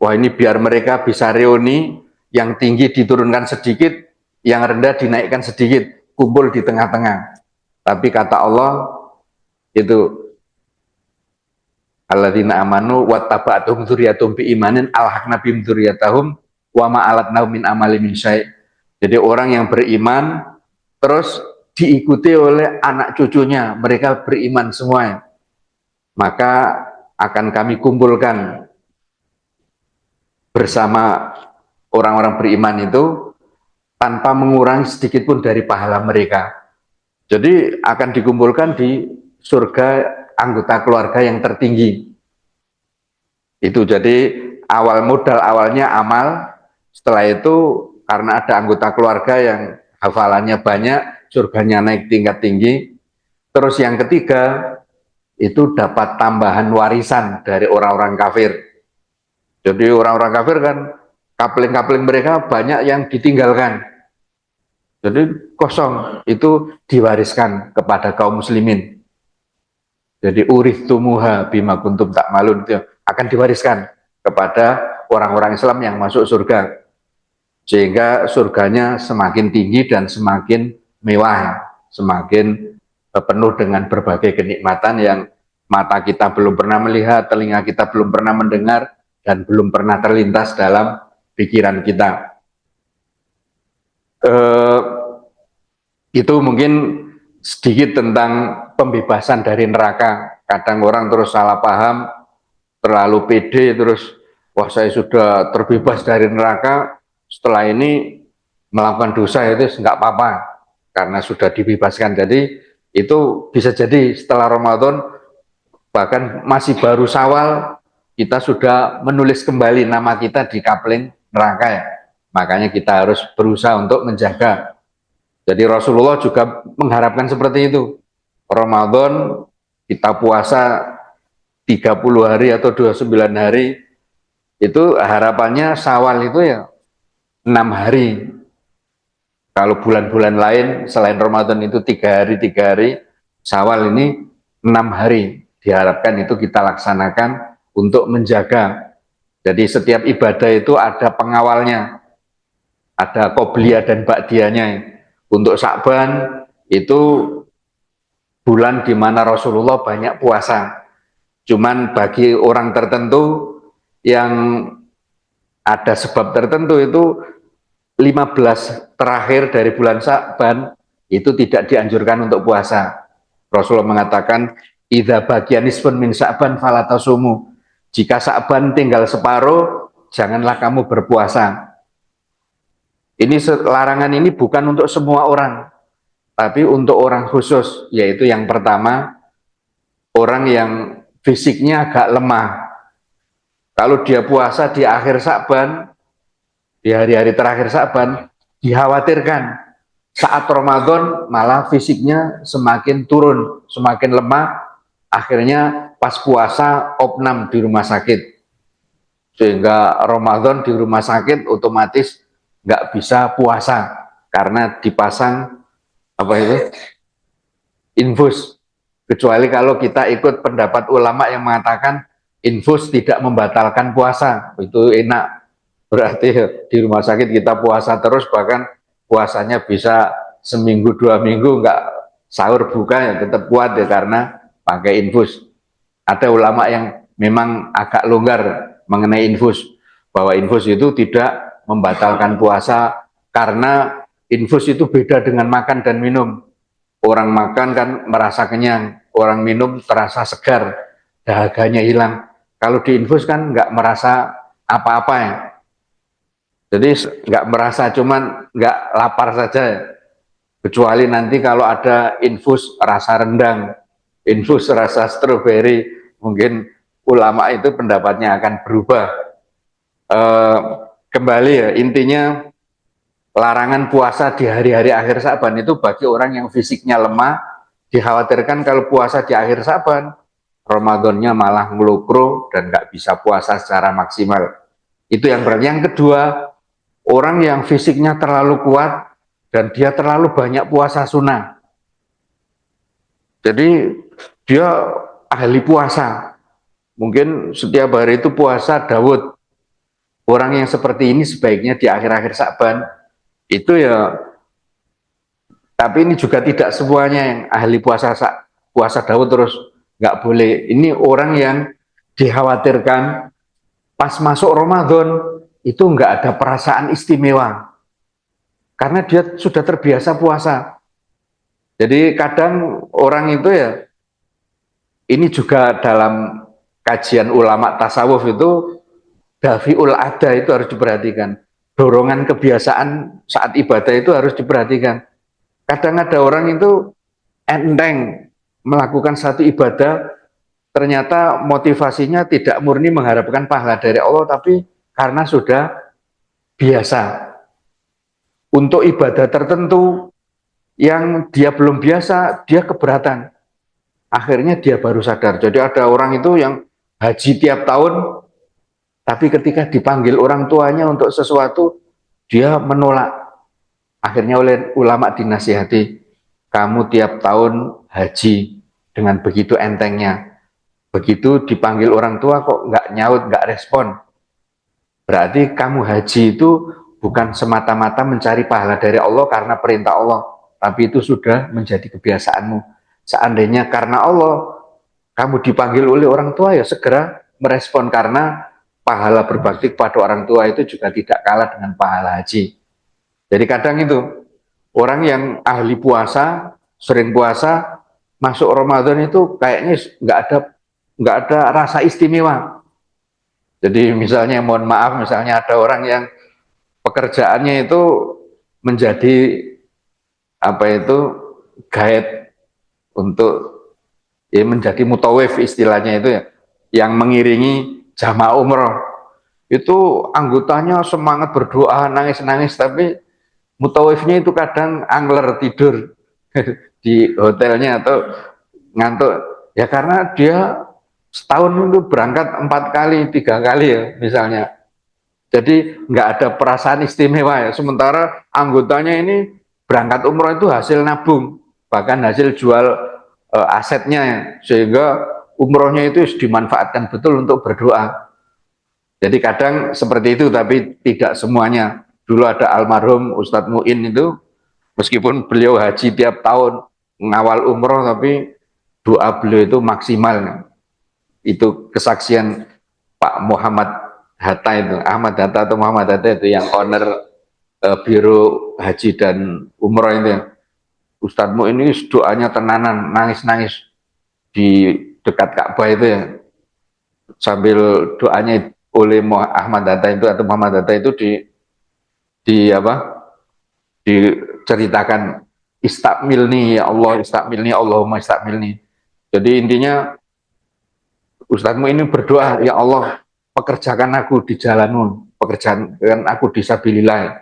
C: wah ini biar mereka bisa reuni, yang tinggi diturunkan sedikit, yang rendah dinaikkan sedikit, kumpul di tengah-tengah. Tapi kata Allah itu alladzina amanu wattaba'atuhum dzurriyyatuhum biimanin alhaqna bihim dzurriyyatahum wa ma alatnahum min amali min syai'. Jadi orang yang beriman terus diikuti oleh anak cucunya, mereka beriman semua, maka akan kami kumpulkan bersama orang-orang beriman itu tanpa mengurangi sedikit pun dari pahala mereka. Jadi akan dikumpulkan di surga anggota keluarga yang tertinggi. Itu jadi awal modal awalnya amal, setelah itu karena ada anggota keluarga yang hafalannya banyak, surganya naik tingkat tinggi. Terus yang ketiga, itu dapat tambahan warisan dari orang-orang kafir. Jadi orang-orang kafir kan, kapling-kapling mereka banyak yang ditinggalkan. Jadi kosong, itu diwariskan kepada kaum muslimin. Jadi urith tumuha bima kuntum tak malun, itu akan diwariskan kepada orang-orang Islam yang masuk surga. Sehingga surganya semakin tinggi dan semakin mewah, semakin penuh dengan berbagai kenikmatan yang mata kita belum pernah melihat, telinga kita belum pernah mendengar, dan belum pernah terlintas dalam pikiran kita. Itu mungkin sedikit tentang pembebasan dari neraka. Kadang orang terus salah paham, terlalu pede, terus wah saya sudah terbebas dari neraka, setelah ini melakukan dosa itu nggak apa-apa karena sudah dibebaskan. Jadi itu bisa jadi setelah Ramadan, bahkan masih baru Syawal, kita sudah menulis kembali nama kita di kapling neraka ya. Makanya kita harus berusaha untuk menjaga. Jadi Rasulullah juga mengharapkan seperti itu. Ramadan kita puasa 30 hari atau 29 hari, itu harapannya Syawal itu ya 6 hari. Kalau bulan-bulan lain selain Ramadan itu 3 hari, Syawal ini 6 hari. Diharapkan itu kita laksanakan untuk menjaga. Jadi setiap ibadah itu ada pengawalnya, ada qobliyah dan ba'diyahnya. Untuk Sya'ban itu bulan di mana Rasulullah banyak puasa. Cuman bagi orang tertentu yang ada sebab tertentu itu 15 terakhir dari bulan Sya'ban itu tidak dianjurkan untuk puasa. Rasulullah mengatakan, idza baqiya nisfun min Sya'ban fala tasumu. Jika Sya'ban tinggal separuh, janganlah kamu berpuasa. Ini larangan ini bukan untuk semua orang, tapi untuk orang khusus, yaitu yang pertama, orang yang fisiknya agak lemah. Kalau dia puasa di akhir Sya'ban, di hari-hari terakhir Sya'ban, dikhawatirkan saat Ramadan malah fisiknya semakin turun, semakin lemah, akhirnya pas puasa opnam di rumah sakit. Sehingga Ramadan di rumah sakit otomatis nggak bisa puasa karena dipasang infus. Kecuali kalau kita ikut pendapat ulama yang mengatakan infus tidak membatalkan puasa, itu enak. Berarti di rumah sakit kita puasa terus, bahkan puasanya bisa seminggu 2 minggu nggak sahur buka ya tetap kuat ya karena pakai infus. Ada ulama yang memang agak longgar mengenai infus, bahwa infus itu tidak membatalkan puasa karena infus itu beda dengan makan dan minum. Orang makan kan merasa kenyang, orang minum terasa segar, dahaganya hilang. Kalau diinfus kan nggak merasa apa-apa ya. Jadi nggak merasa cuman nggak lapar saja ya. Kecuali nanti kalau ada infus rasa rendang, infus rasa stroberi, mungkin ulama itu pendapatnya akan berubah. Eh, Kembali ya, intinya larangan puasa di hari-hari akhir Sa'ban itu bagi orang yang fisiknya lemah, dikhawatirkan kalau puasa di akhir Sa'ban, Ramadannya malah ngelukro dan nggak bisa puasa secara maksimal. Itu yang berarti. Yang kedua, orang yang fisiknya terlalu kuat dan dia terlalu banyak puasa sunnah. Jadi dia ahli puasa. Mungkin setiap hari itu puasa Daud. Orang yang seperti ini sebaiknya di akhir-akhir Sa'ban itu ya, tapi ini juga tidak semuanya yang ahli puasa Daud terus nggak boleh. Ini orang yang dikhawatirkan pas masuk Ramadan itu nggak ada perasaan istimewa karena dia sudah terbiasa puasa. Jadi kadang orang itu ya, ini juga dalam kajian ulama tasawuf itu dafiul ada itu harus diperhatikan. Dorongan kebiasaan saat ibadah itu harus diperhatikan. Kadang ada orang itu enteng melakukan satu ibadah, ternyata motivasinya tidak murni mengharapkan pahala dari Allah, tapi karena sudah biasa. Untuk ibadah tertentu yang dia belum biasa, dia keberatan. Akhirnya dia baru sadar. Jadi ada orang itu yang haji tiap tahun, tapi ketika dipanggil orang tuanya untuk sesuatu, dia menolak. Akhirnya oleh ulama dinasihati, kamu tiap tahun haji dengan begitu entengnya. Begitu dipanggil orang tua kok nggak nyaut, nggak respon. Berarti kamu haji itu bukan semata-mata mencari pahala dari Allah karena perintah Allah, tapi itu sudah menjadi kebiasaanmu. Seandainya karena Allah, kamu dipanggil oleh orang tua ya segera merespon, karena pahala berbakti kepada orang tua itu juga tidak kalah dengan pahala haji. Jadi kadang itu orang yang ahli puasa, sering puasa, masuk Ramadan itu kayaknya nggak ada rasa istimewa. Jadi misalnya mohon maaf, misalnya ada orang yang pekerjaannya itu menjadi apa itu guide untuk ya menjadi mutawif istilahnya itu ya, yang mengiringi jamaah umroh. Itu anggotanya semangat berdoa, nangis-nangis, tapi mutawifnya itu kadang angler tidur di hotelnya atau ngantuk. Ya karena dia setahun itu berangkat 4 kali, 3 kali ya misalnya. Jadi nggak ada perasaan istimewa ya. Sementara anggotanya ini berangkat umroh itu hasil nabung, bahkan hasil jual asetnya ya. Sehingga umrohnya itu dimanfaatkan betul untuk berdoa. Jadi kadang seperti itu, tapi tidak semuanya. Dulu ada almarhum Ustadz Mu'in itu, meskipun beliau haji tiap tahun mengawal umroh, tapi doa beliau itu maksimal. Itu kesaksian Pak Muhammad Hatta itu, Ahmad Hatta atau Muhammad Hatta itu yang owner Biro Haji dan Umroh itu ya. Ustadzmu ini doanya tenanan, nangis-nangis di dekat Ka'bah itu ya, sambil doanya oleh Ahmad Hatta itu atau Muhammad Hatta itu di apa, diceritakan, istakmilni ya Allah, istakmilni Allahumma istakmilni. Jadi intinya Ustadzmu ini berdoa, ya Allah pekerjakan aku di jalanmu, pekerjakan aku di sabilillah.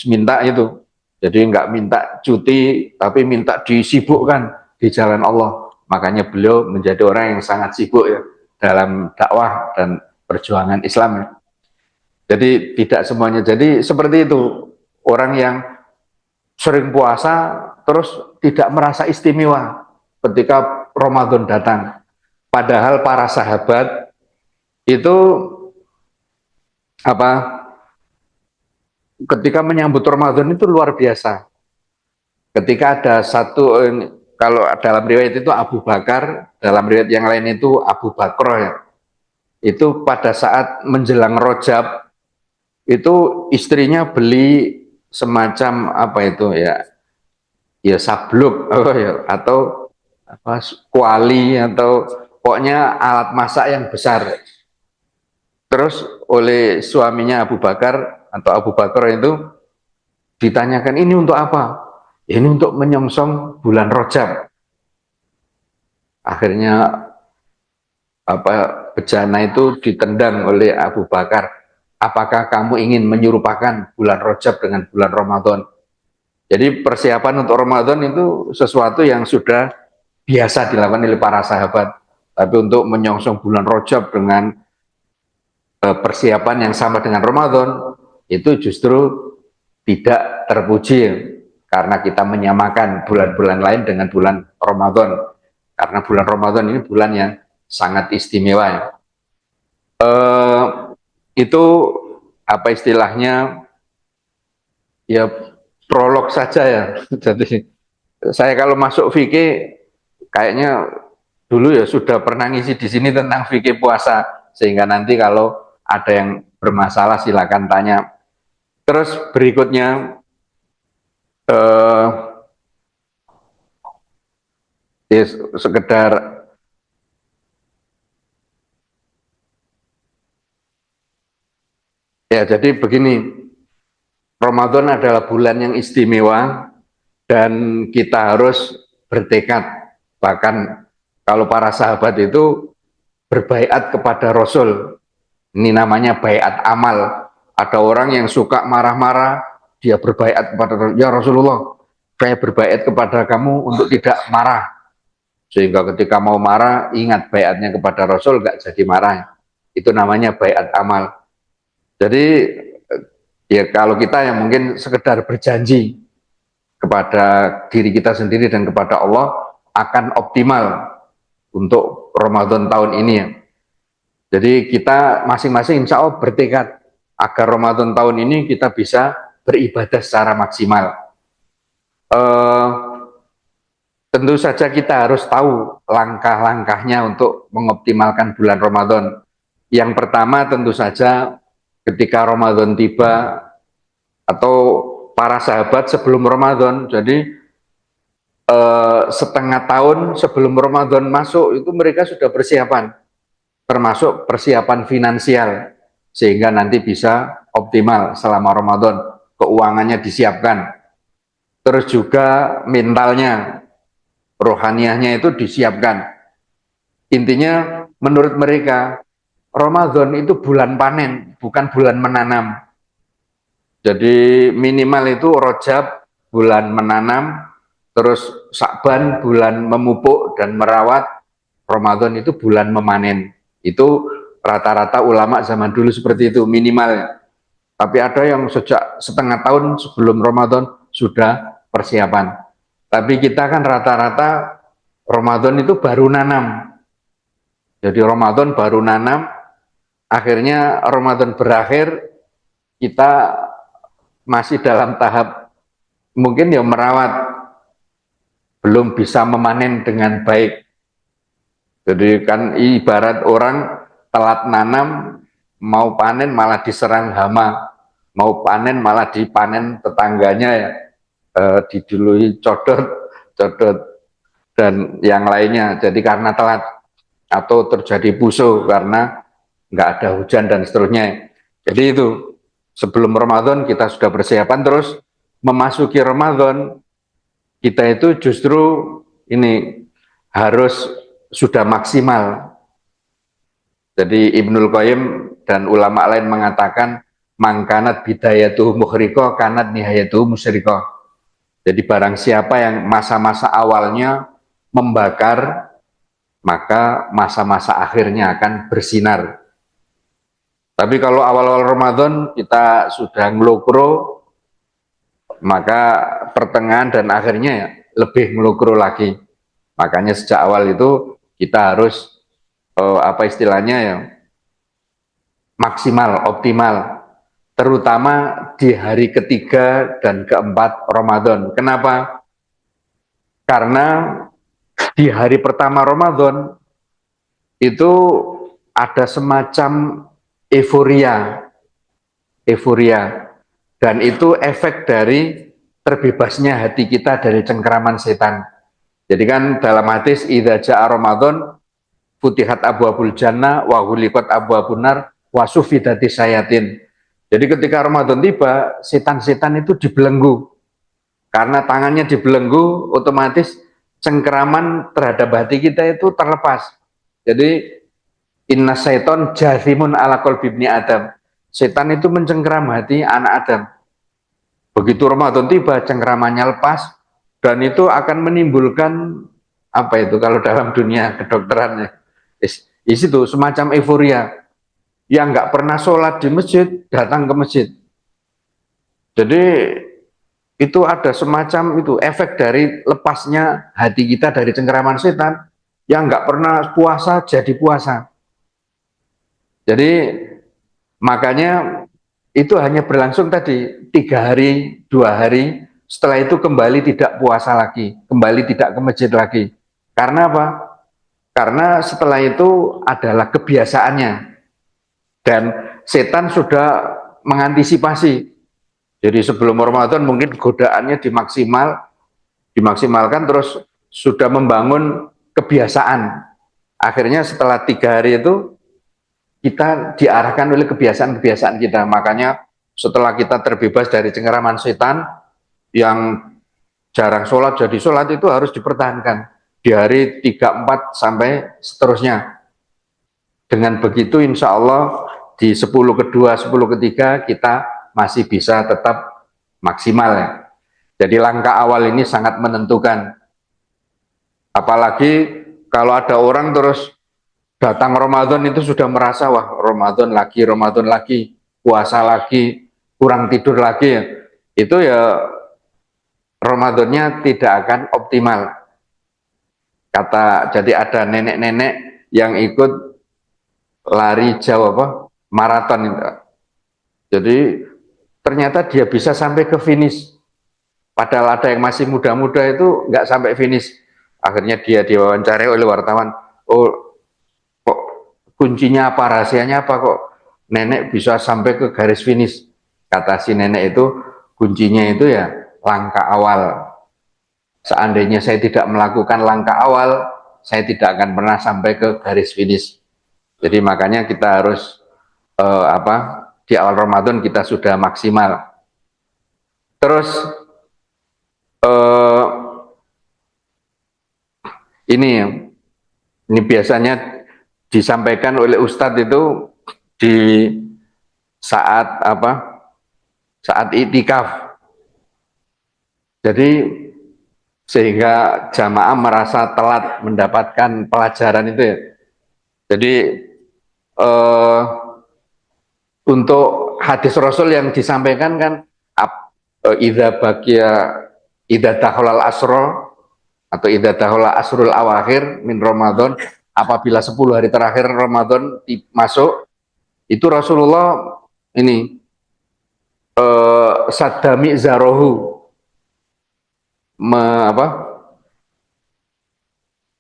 C: Minta itu, jadi nggak minta cuti, tapi minta disibukkan di jalan Allah. Makanya beliau menjadi orang yang sangat sibuk ya dalam dakwah dan perjuangan Islam ya. Jadi tidak semuanya. Jadi seperti itu, orang yang sering puasa terus tidak merasa istimewa ketika Ramadan datang. Padahal para sahabat itu apa, ketika menyambut Ramadan itu luar biasa. Ketika ada satu, kalau dalam riwayat itu Abu Bakar, dalam riwayat yang lain itu Abu Bakr ya. Itu pada saat menjelang Rojab itu istrinya beli semacam apa itu ya, ya sabluk apa ya, atau apa kuali, atau pokoknya alat masak yang besar. Terus oleh suaminya Abu Bakar atau Abu Bakar itu ditanyakan, ini untuk apa? Ini untuk menyongsong bulan Rajab. Akhirnya bejana itu ditendang oleh Abu Bakar. Apakah kamu ingin menyerupakan bulan Rajab dengan bulan Ramadan? Jadi persiapan untuk Ramadan itu sesuatu yang sudah biasa dilakukan oleh para sahabat. Tapi untuk menyongsong bulan Rajab dengan persiapan yang sama dengan Ramadan, itu justru tidak terpuji karena kita menyamakan bulan-bulan lain dengan bulan Ramadan. Karena bulan Ramadan ini bulan yang sangat istimewa. Itu apa istilahnya, ya prolog saja ya. Jadi saya kalau masuk fikih kayaknya dulu ya sudah pernah ngisi di sini tentang fikih puasa, sehingga nanti kalau ada yang bermasalah silakan tanya. Terus berikutnya ya sekedar ya, jadi begini, Ramadan adalah bulan yang istimewa dan kita harus bertekad. Bahkan kalau para sahabat itu berbaiat kepada Rasul, ini namanya baiat amal. Ada orang yang suka marah-marah, dia berbaiat kepada ya Rasulullah, saya berbaiat kepada kamu untuk tidak marah. Sehingga ketika mau marah, ingat baiatnya kepada Rasul, gak jadi marah. Itu namanya baiat amal. Jadi ya kalau kita yang mungkin sekedar berjanji kepada diri kita sendiri dan kepada Allah akan optimal untuk Ramadan tahun ini ya. Jadi kita masing-masing insya Allah bertekad agar Ramadan tahun ini kita bisa beribadah secara maksimal. Tentu saja kita harus tahu langkah-langkahnya untuk mengoptimalkan bulan Ramadan. Yang pertama tentu saja ketika Ramadan tiba atau para sahabat sebelum Ramadan, jadi setengah tahun sebelum Ramadan masuk itu mereka sudah persiapan, termasuk persiapan finansial, sehingga nanti bisa optimal selama Ramadan, keuangannya disiapkan. Terus juga mentalnya, rohaniahnya itu disiapkan. Intinya menurut mereka, Ramadan itu bulan panen, bukan bulan menanam. Jadi minimal itu Rajab, bulan menanam, terus Sya'ban, bulan memupuk dan merawat, Ramadan itu bulan memanen. Itu rata-rata ulama zaman dulu seperti itu minimalnya. Tapi ada yang sejak setengah tahun sebelum Ramadan sudah persiapan. Tapi kita kan rata-rata Ramadan itu baru nanam. Jadi Ramadan baru nanam, akhirnya Ramadan berakhir, kita masih dalam tahap mungkin ya merawat, belum bisa memanen dengan baik. Jadi kan ibarat orang telat nanam, mau panen malah diserang hama, mau panen malah dipanen tetangganya ya, didului codot dan yang lainnya. Jadi karena telat atau terjadi pusuh karena nggak ada hujan dan seterusnya. Jadi itu sebelum Ramadan kita sudah persiapan, terus memasuki Ramadan kita itu justru ini harus sudah maksimal. Jadi Ibnul Qayyim dan ulama lain mengatakan mangkanat bidayatuhu mukhriqah kanat nihayatuhu musyriqah. Jadi barang siapa yang masa-masa awalnya membakar, maka masa-masa akhirnya akan bersinar. Tapi kalau awal-awal Ramadan kita sudah ngelokro, maka pertengahan dan akhirnya ya lebih ngelokro lagi. Makanya sejak awal itu kita harus apa istilahnya ya, maksimal, optimal. Terutama di hari ketiga dan keempat Ramadan. Kenapa? Karena di hari pertama Ramadan itu ada semacam euforia, dan itu efek dari terbebasnya hati kita dari cengkeraman setan. Jadi kan dalam hadis idza jaa Ramadan futihat abwabul jannah wa ghuliqat abwabun nar wasufidati sayatin. Jadi ketika Ramadan tiba, setan-setan itu dibelenggu. Karena tangannya dibelenggu, otomatis cengkeraman terhadap hati kita itu terlepas. Jadi inna syaiton jathimun ala qalbi ibni Adam. Setan itu mencengkeram hati anak Adam. Begitu Ramadan tiba, cengkeramannya lepas, dan itu akan menimbulkan apa itu kalau dalam dunia kedokterannya, itu semacam euforia. Yang nggak pernah sholat di masjid datang ke masjid. Jadi itu ada semacam itu efek dari lepasnya hati kita dari cengkeraman setan. Yang nggak pernah puasa jadi puasa. Jadi makanya itu hanya berlangsung tadi 3 hari, 2 hari. Setelah itu kembali tidak puasa lagi, kembali tidak ke masjid lagi. Karena apa? Karena setelah itu adalah kebiasaannya. Dan setan sudah mengantisipasi. Jadi sebelum Ramadan mungkin godaannya dimaksimalkan terus sudah membangun kebiasaan. Akhirnya setelah 3 hari itu kita diarahkan oleh kebiasaan-kebiasaan kita. Makanya setelah kita terbebas dari cengkeraman setan, yang jarang sholat jadi sholat itu harus dipertahankan di hari 3, 4 sampai seterusnya. Dengan begitu insya Allah di 10 kedua, 10 ketiga kita masih bisa tetap maksimal ya. Jadi langkah awal ini sangat menentukan. Apalagi kalau ada orang terus datang Ramadan itu sudah merasa wah Ramadan lagi, puasa lagi, kurang tidur lagi ya. Itu ya Ramadannya tidak akan optimal. Jadi ada nenek-nenek yang ikut lari jauh maraton itu. Jadi ternyata dia bisa sampai ke finish. Padahal ada yang masih muda-muda itu nggak sampai finish. Akhirnya dia diwawancarai oleh wartawan. Oh, kok kuncinya apa, rahasianya apa kok nenek bisa sampai ke garis finish? Kata si nenek itu kuncinya itu ya langkah awal. Seandainya saya tidak melakukan langkah awal, saya tidak akan pernah sampai ke garis finish. Jadi makanya kita harus di awal Ramadan kita sudah maksimal. Terus ini biasanya disampaikan oleh Ustadz itu di saat saat itikaf. Jadi sehingga jamaah merasa telat mendapatkan pelajaran itu ya. Jadi untuk hadis Rasul yang disampaikan kan idza dakhalal asro atau idza dakhala asrul awakhir min Ramadan, apabila 10 hari terakhir Ramadan masuk, itu Rasulullah ini sadami zarohu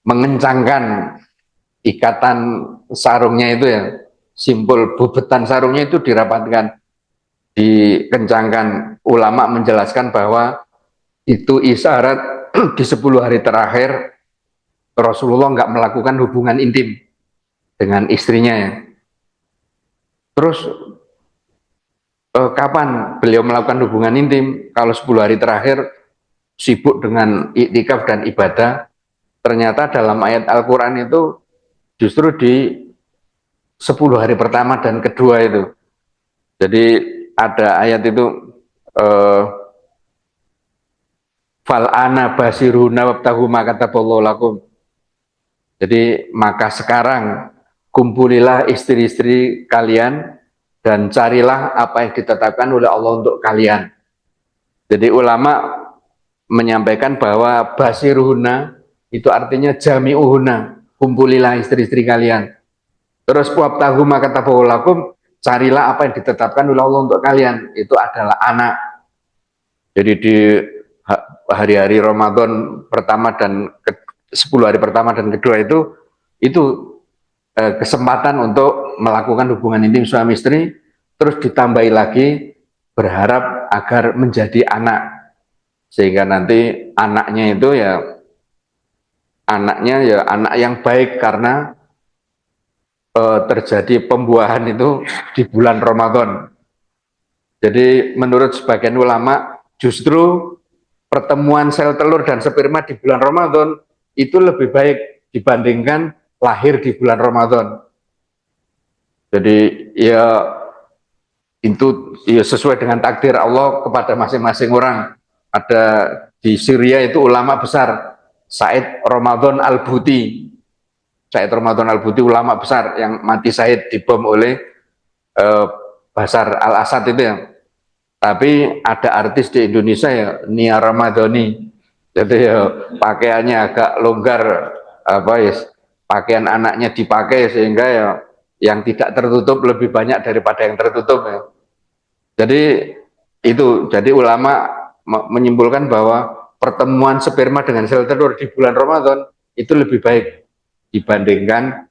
C: mengencangkan ikatan sarungnya itu ya, simpul bubetan sarungnya itu dirapatkan, dikencangkan. Ulama menjelaskan bahwa itu isyarat di 10 hari terakhir Rasulullah nggak melakukan hubungan intim dengan istrinya ya. Terus kapan beliau melakukan hubungan intim? Kalau 10 hari terakhir sibuk dengan iktikaf dan ibadah. Ternyata dalam ayat Al-Quran itu justru di 10 hari pertama dan kedua itu. Jadi ada ayat itu fal'ana basiruna wabtahu ma kataballahu lakum. Jadi maka sekarang kumpulilah istri-istri kalian dan carilah apa yang ditetapkan oleh Allah untuk kalian. Jadi ulama menyampaikan bahwa basiruhuna itu artinya jami'uhuna, kumpulilah istri-istri kalian. Terus wabtahu ma kataballahu lakum, carilah apa yang ditetapkan oleh Allah untuk kalian, itu adalah anak. Jadi di hari-hari Ramadan pertama dan 10 hari pertama dan kedua itu kesempatan untuk melakukan hubungan intim suami istri, terus ditambahi lagi berharap agar menjadi anak, sehingga nanti anaknya itu ya anak yang baik karena terjadi pembuahan itu di bulan Ramadan. Jadi menurut sebagian ulama justru pertemuan sel telur dan sperma di bulan Ramadan itu lebih baik dibandingkan lahir di bulan Ramadan. Jadi ya itu ya sesuai dengan takdir Allah kepada masing-masing orang. Ada di Syria itu ulama besar Said Ramadan Al-Buti. Said Ramadan Al-Buti ulama besar yang mati syahid dibom oleh Bashar al-Assad itu ya. Tapi ada artis di Indonesia ya Nia Ramadhani. Jadi ya pakaiannya agak longgar apa ya, pakaian anaknya dipakai sehingga ya yang tidak tertutup lebih banyak daripada yang tertutup ya. Jadi itu, jadi ulama menyimpulkan bahwa pertemuan sperma dengan sel telur di bulan Ramadan itu lebih baik dibandingkan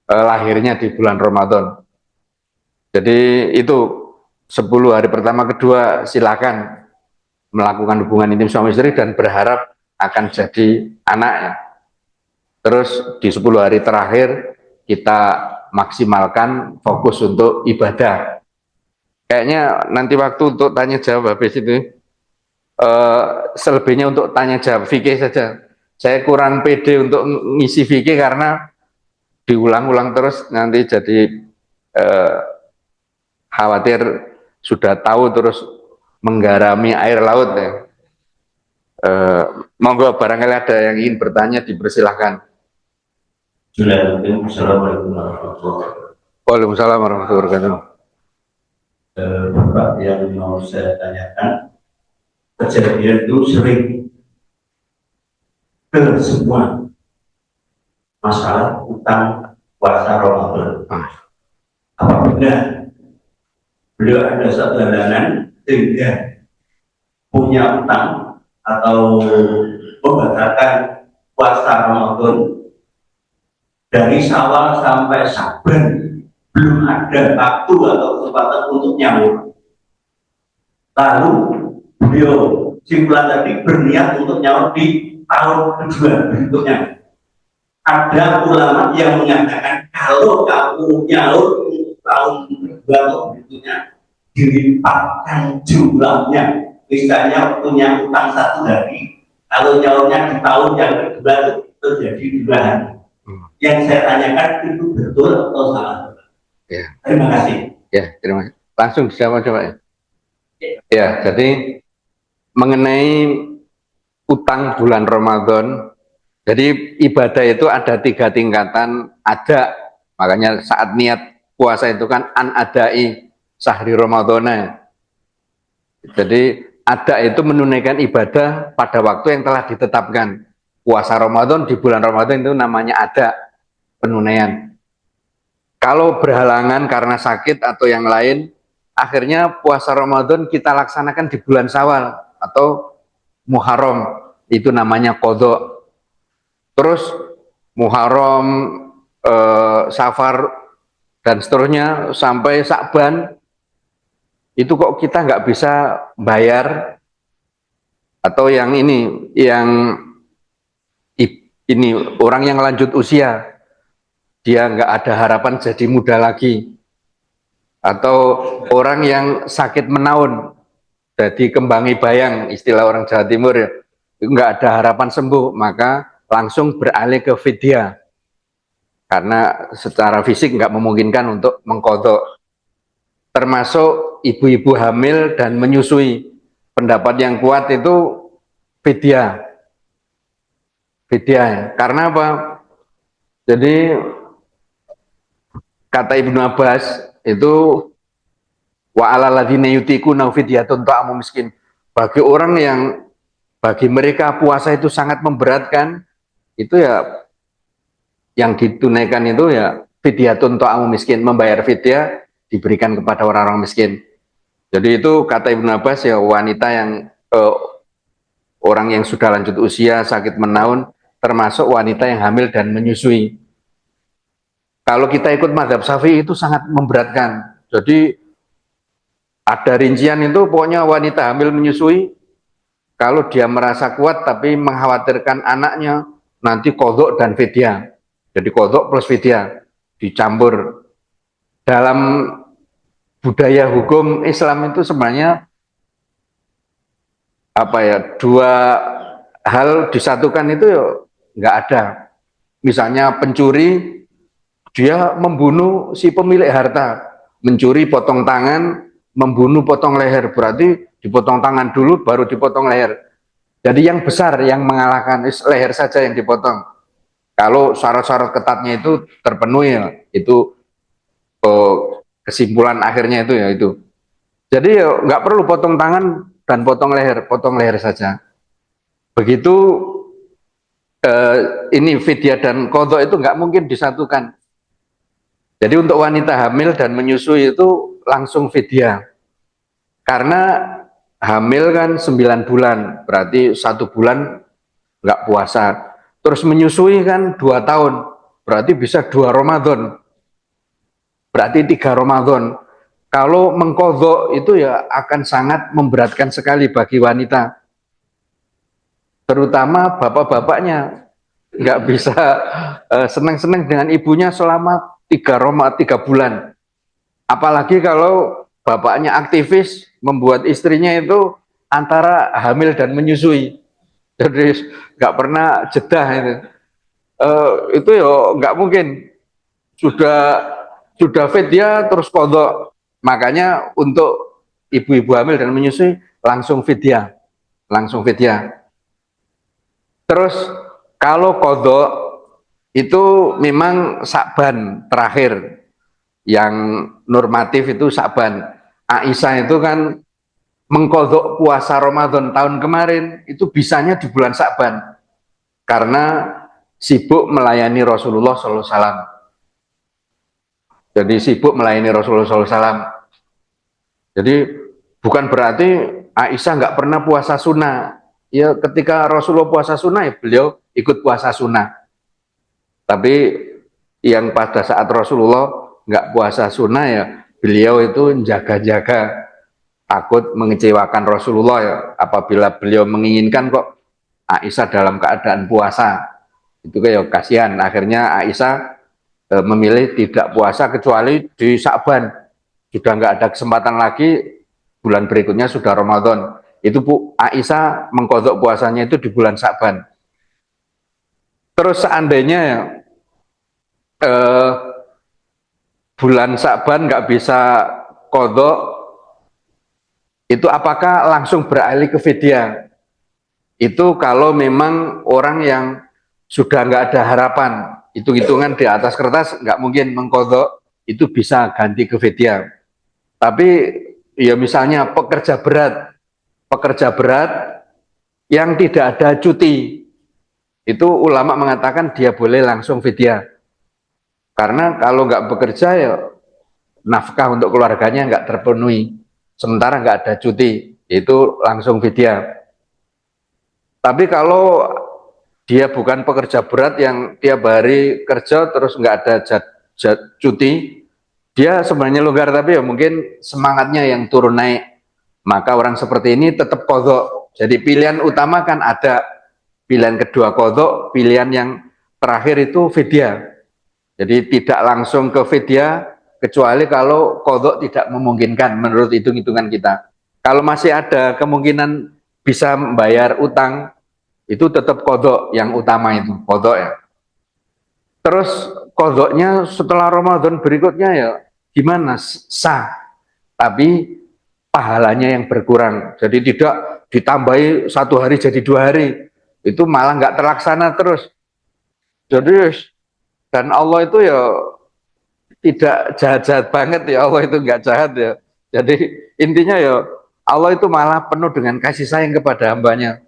C: lahirnya di bulan Ramadan. Jadi itu 10 hari pertama kedua silakan melakukan hubungan intim suami istri dan berharap akan jadi anak ya. Terus di 10 hari terakhir kita maksimalkan fokus untuk ibadah. Kayaknya nanti waktu untuk tanya jawab habis itu selebihnya untuk tanya jawab fikih saja. Saya kurang pede untuk ngisi fikih karena diulang-ulang terus nanti jadi khawatir sudah tahu terus menggarami air laut ya. Monggo barangkali ada yang ingin bertanya dipersilahkan.
D: Assalamualaikum warahmatullahi wabarakatuh.
C: Waalaikumsalam warahmatullahi wabarakatuh.
D: Bapak yang mau saya tanyakan, kejadian itu sering ke semua masalah utang puasa Ramadan. Apa benar beliau ada satu halangan sehingga punya utang atau membatalkan puasa Ramadan dari Syawal sampai Syaban belum ada waktu atau kesempatan untuk nyaur. Lalu beliau simpulan tadi berniat untuk nyaur di tahun kedua berikutnya. Ada ulama yang mengatakan kalau kamu nyaur untuk tahun kedua atau berikutnya dilipatkan jumlahnya. Misalnya punya utang 1 hari, kalau nyaurnya di tahun yang kedua itu terjadi 2 hari. Yang saya tanyakan itu betul atau salah?
C: Ya.
D: Terima kasih.
C: Ya, terima kasih. Langsung dijawab coba ya. Ya, jadi mengenai utang bulan Ramadan, jadi ibadah itu ada 3 tingkatan. Ada, makanya saat niat puasa itu kan an adai sahri Ramadana. Jadi ada itu menunaikan ibadah pada waktu yang telah ditetapkan. Puasa Ramadan di bulan Ramadan itu namanya ada penunaian. Kalau berhalangan karena sakit atau yang lain, akhirnya puasa Ramadan kita laksanakan di bulan Syawal atau Muharram, itu namanya qadha. Terus Muharram, Safar dan seterusnya sampai Sya'ban itu kok kita nggak bisa bayar, atau yang ini orang yang lanjut usia, dia nggak ada harapan jadi muda lagi, atau orang yang sakit menaun jadi kembangi bayang, istilah orang Jawa Timur ya, nggak ada harapan sembuh, maka langsung beralih ke fidyah karena secara fisik nggak memungkinkan untuk mengqadha. Termasuk ibu-ibu hamil dan menyusui, pendapat yang kuat itu fidyah. Karena apa? Jadi kata Ibnu Abbas itu wa alal ladzina yutiquna fidyatun ta'amu miskin. Bagi orang yang bagi mereka puasa itu sangat memberatkan, itu ya yang ditunaikan itu ya fidyatun ta'amu miskin, membayar fidyah diberikan kepada orang-orang miskin. Jadi itu kata Ibnu Abbas ya, wanita yang orang yang sudah lanjut usia, sakit menaun, termasuk wanita yang hamil dan menyusui. Kalau kita ikut mazhab Syafi'i itu sangat memberatkan. Jadi ada rincian itu, pokoknya wanita hamil menyusui, kalau dia merasa kuat tapi mengkhawatirkan anaknya, nanti qadha dan fidyah. Jadi qadha plus fidyah. dicampur. Dalam budaya hukum Islam itu sebenarnya apa ya, dua hal disatukan itu ya nggak ada. Misalnya pencuri, dia membunuh si pemilik harta, mencuri potong tangan, membunuh potong leher, berarti dipotong tangan dulu baru dipotong leher. Jadi yang besar yang mengalahkan, leher saja yang dipotong. Kalau syarat-syarat ketatnya itu terpenuhi, ya, itu kesimpulan akhirnya itu ya itu. Jadi ya nggak perlu potong tangan dan potong leher saja. Begitu ini fidyah dan qadha itu nggak mungkin disatukan. Jadi untuk wanita hamil dan menyusui itu langsung fidyah. Karena hamil kan 9 bulan, berarti 1 bulan nggak puasa. Terus menyusui kan 2 tahun, berarti bisa 2 Ramadan. Berarti 3 Ramadan. Kalau mengqadha itu ya akan sangat memberatkan sekali bagi wanita. Terutama bapak-bapaknya nggak bisa senang-senang dengan ibunya selama 3 bulan. Apalagi kalau bapaknya aktivis membuat istrinya itu antara hamil dan menyusui, jadi nggak pernah jeda itu ya nggak mungkin. Sudah fidyah terus qadha. Makanya untuk ibu-ibu hamil dan menyusui langsung fidyah, Terus kalau qadha itu memang Sa'ban terakhir, yang normatif itu Sa'ban. Aisyah itu kan mengqadha puasa Ramadan tahun kemarin itu bisanya di bulan Sa'ban karena sibuk melayani Rasulullah SAW. Jadi sibuk melayani Rasulullah SAW. Jadi bukan berarti Aisyah nggak pernah puasa sunnah. Ya ketika Rasulullah puasa sunnah ya beliau ikut puasa sunnah. Tapi yang pada saat Rasulullah nggak puasa sunnah ya beliau itu jaga-jaga, takut mengecewakan Rasulullah ya. Apabila beliau menginginkan kok Aisyah dalam keadaan puasa, itu kayak kasihan. Akhirnya Aisyah memilih tidak puasa kecuali di Sa'ban. Sudah nggak ada kesempatan lagi, bulan berikutnya sudah Ramadan. Itu Aisyah mengqadha puasanya itu di bulan Sa'ban. Terus seandainya bulan Sa'ban nggak bisa qadha, itu apakah langsung beralih ke fidyah? Itu kalau memang orang yang sudah nggak ada harapan, hitung-hitungan di atas kertas nggak mungkin mengqadha, itu bisa ganti ke fidyah. Tapi ya misalnya pekerja berat yang tidak ada cuti, itu ulama mengatakan dia boleh langsung fidyah. Karena kalau nggak bekerja ya nafkah untuk keluarganya nggak terpenuhi, sementara nggak ada cuti, itu langsung fidyah. Tapi kalau dia bukan pekerja berat yang tiap hari kerja terus nggak ada cuti, dia sebenarnya longgar tapi ya mungkin semangatnya yang turun naik. Maka orang seperti ini tetap qadha. Jadi pilihan utama kan ada, pilihan kedua qadha, pilihan yang terakhir itu fidyah. Jadi tidak langsung ke fidyah kecuali kalau qadha tidak memungkinkan menurut hitung-hitungan kita. Kalau masih ada kemungkinan bisa membayar utang, itu tetap qadha yang utama, itu qadha ya. Terus qadhanya setelah Ramadan berikutnya ya gimana? Sah, tapi pahalanya yang berkurang. Jadi tidak ditambahi 1 hari jadi 2 hari, itu malah nggak terlaksana terus. Jadi dan Allah itu ya tidak jahat-jahat banget ya, Allah itu nggak jahat ya. Jadi intinya ya Allah itu malah penuh dengan kasih sayang kepada hambanya.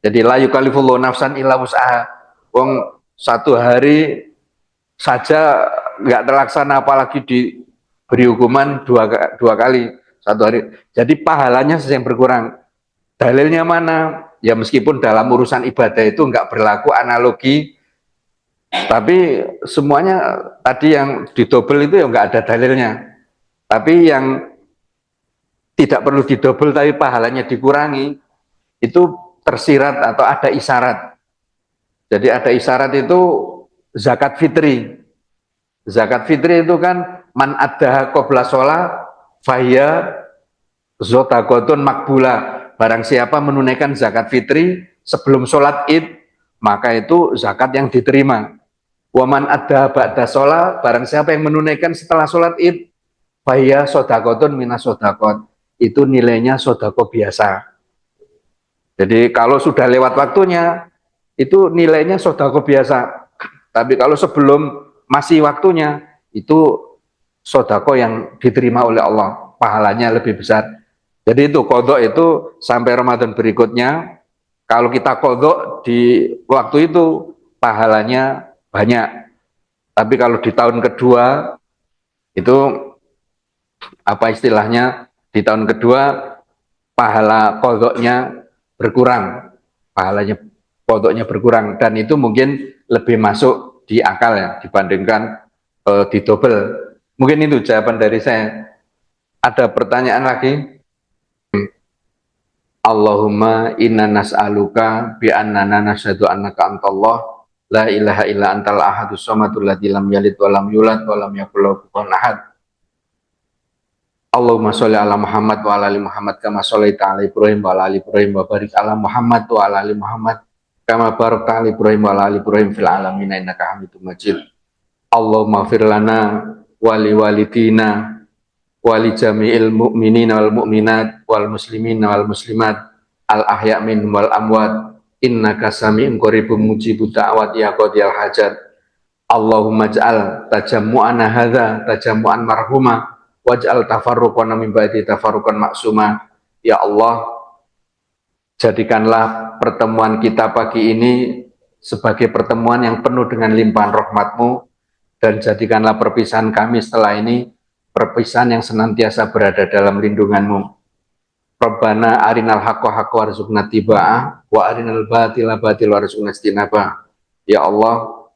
C: Jadi la yukallifullahu nafsan illa wus'aha. Wong 1 hari saja nggak terlaksana, apalagi diberi hukuman dua kali 1 hari. Jadi pahalanya yang berkurang. Dalilnya mana? Ya meskipun dalam urusan ibadah itu nggak berlaku analogi, tapi semuanya tadi yang didobel itu ya nggak ada dalilnya. Tapi yang tidak perlu didobel tapi pahalanya dikurangi, itu tersirat atau ada isyarat. Jadi ada isyarat itu zakat fitri. Zakat fitri itu kan man addaha qabla sholat fahiya zodakotun makbula. Barang siapa menunaikan zakat fitri sebelum sholat id, maka itu zakat yang diterima. Waman addaha ba'da sholat, barang siapa yang menunaikan setelah sholat id, fahiya sodakotun minas sodakot. Itu nilainya sodako biasa. Jadi kalau sudah lewat waktunya, itu nilainya sodako biasa. Tapi kalau sebelum masih waktunya, itu sodako yang diterima oleh Allah, pahalanya lebih besar. Jadi itu kodok itu sampai Ramadan berikutnya, kalau kita kodok di waktu itu pahalanya banyak. Tapi kalau di tahun kedua itu apa istilahnya, di tahun kedua pahala kodoknya berkurang, pahalanya kodoknya berkurang, dan itu mungkin lebih masuk di akal ya dibandingkan di double. Mungkin itu jawaban dari saya. Ada pertanyaan lagi? Allahumma inna nas'aluka bi annana nasyhadu annaka antallah la ilaha illa antal ahadus samadul ladzi lam yalid wa lam yulad wa lam yakul lahu kufuwan ahad. Allahumma sholli ala Muhammad wa ala ali Muhammad kama sholaita ala Ibrahim wa ala ali Ibrahim wa barik ala Muhammad wa ala ali Muhammad kama barakta ala Ibrahim wa ala ali Ibrahim fil alamin innaka Hamidum Majid. Allahumma fir lana wa li walidina wa li jami'il mu'minina wal mu'minat wal muslimina wal muslimat al ahya' minhum wal amwat innaka sami'un qaribun mujibud da'wat ya qadiyal hajat. Allahumma ja'al tajammu'ana hadza tajammu'an marhuma waj'al tafarruqana min ba'di tafarruqan maksuma. Ya Allah, jadikanlah pertemuan kita pagi ini sebagai pertemuan yang penuh dengan limpahan rahmat-Mu, dan jadikanlah perpisahan kami setelah ini perpisahan yang senantiasa berada dalam lindungan-Mu. Rabbana arinal haqqa haqqa warzuqna tiba'ah wa arinal batila batil warzuqna istinabah. Ya Allah,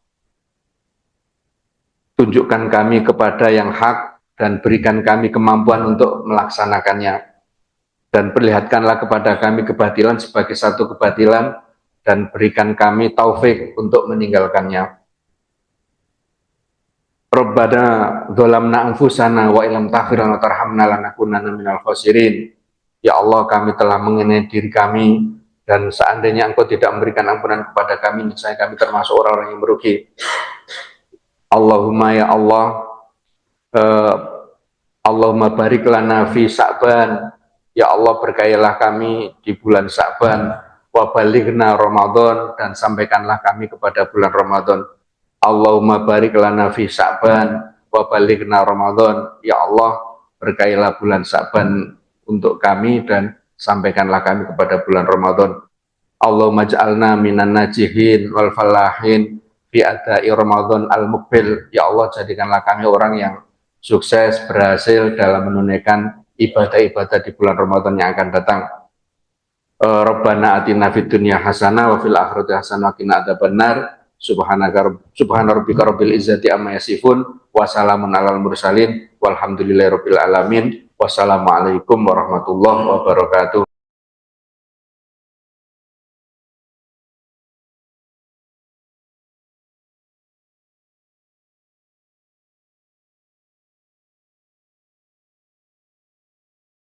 C: tunjukkan kami kepada yang hak dan berikan kami kemampuan untuk melaksanakannya, dan perlihatkanlah kepada kami kebatilan sebagai satu kebatilan, dan berikan kami taufik untuk meninggalkannya. Rabbana dzalamna anfusana wa illam taghfir lana wa tarhamna lanakunanna minal khasirin. Ya Allah, kami telah mengenai diri kami, dan seandainya Engkau tidak memberikan ampunan kepada kami, niscaya kami termasuk orang-orang yang merugi. Allahumma ya Allah, Allahumma barik lana fi Sa'ban. Ya Allah, berkahilah kami di bulan Sa'ban. Wa balighna Ramadan, dan sampaikanlah kami kepada bulan Ramadan. Allahumma barik lana fi Sa'ban wa balighna Ramadan. Ya Allah, berkahilah bulan Sa'ban untuk kami dan sampaikanlah kami kepada bulan Ramadan. Allahumma ja'alna minan najihin wal falahin fi adai Ramadan al-muqbil. Ya Allah, jadikanlah kami orang yang sukses, berhasil dalam menunaikan ibadah-ibadah di bulan Ramadan yang akan datang. Rabbana atina fid dunya hasanah wa fil akhirati hasanah wa qina adzabannar. Subhana rabbika rabbil izzati amma yasifun wa salamun alal mursalin walhamdulillahi rabbil alamin. Wassalamualaikum warahmatullahi wabarakatuh.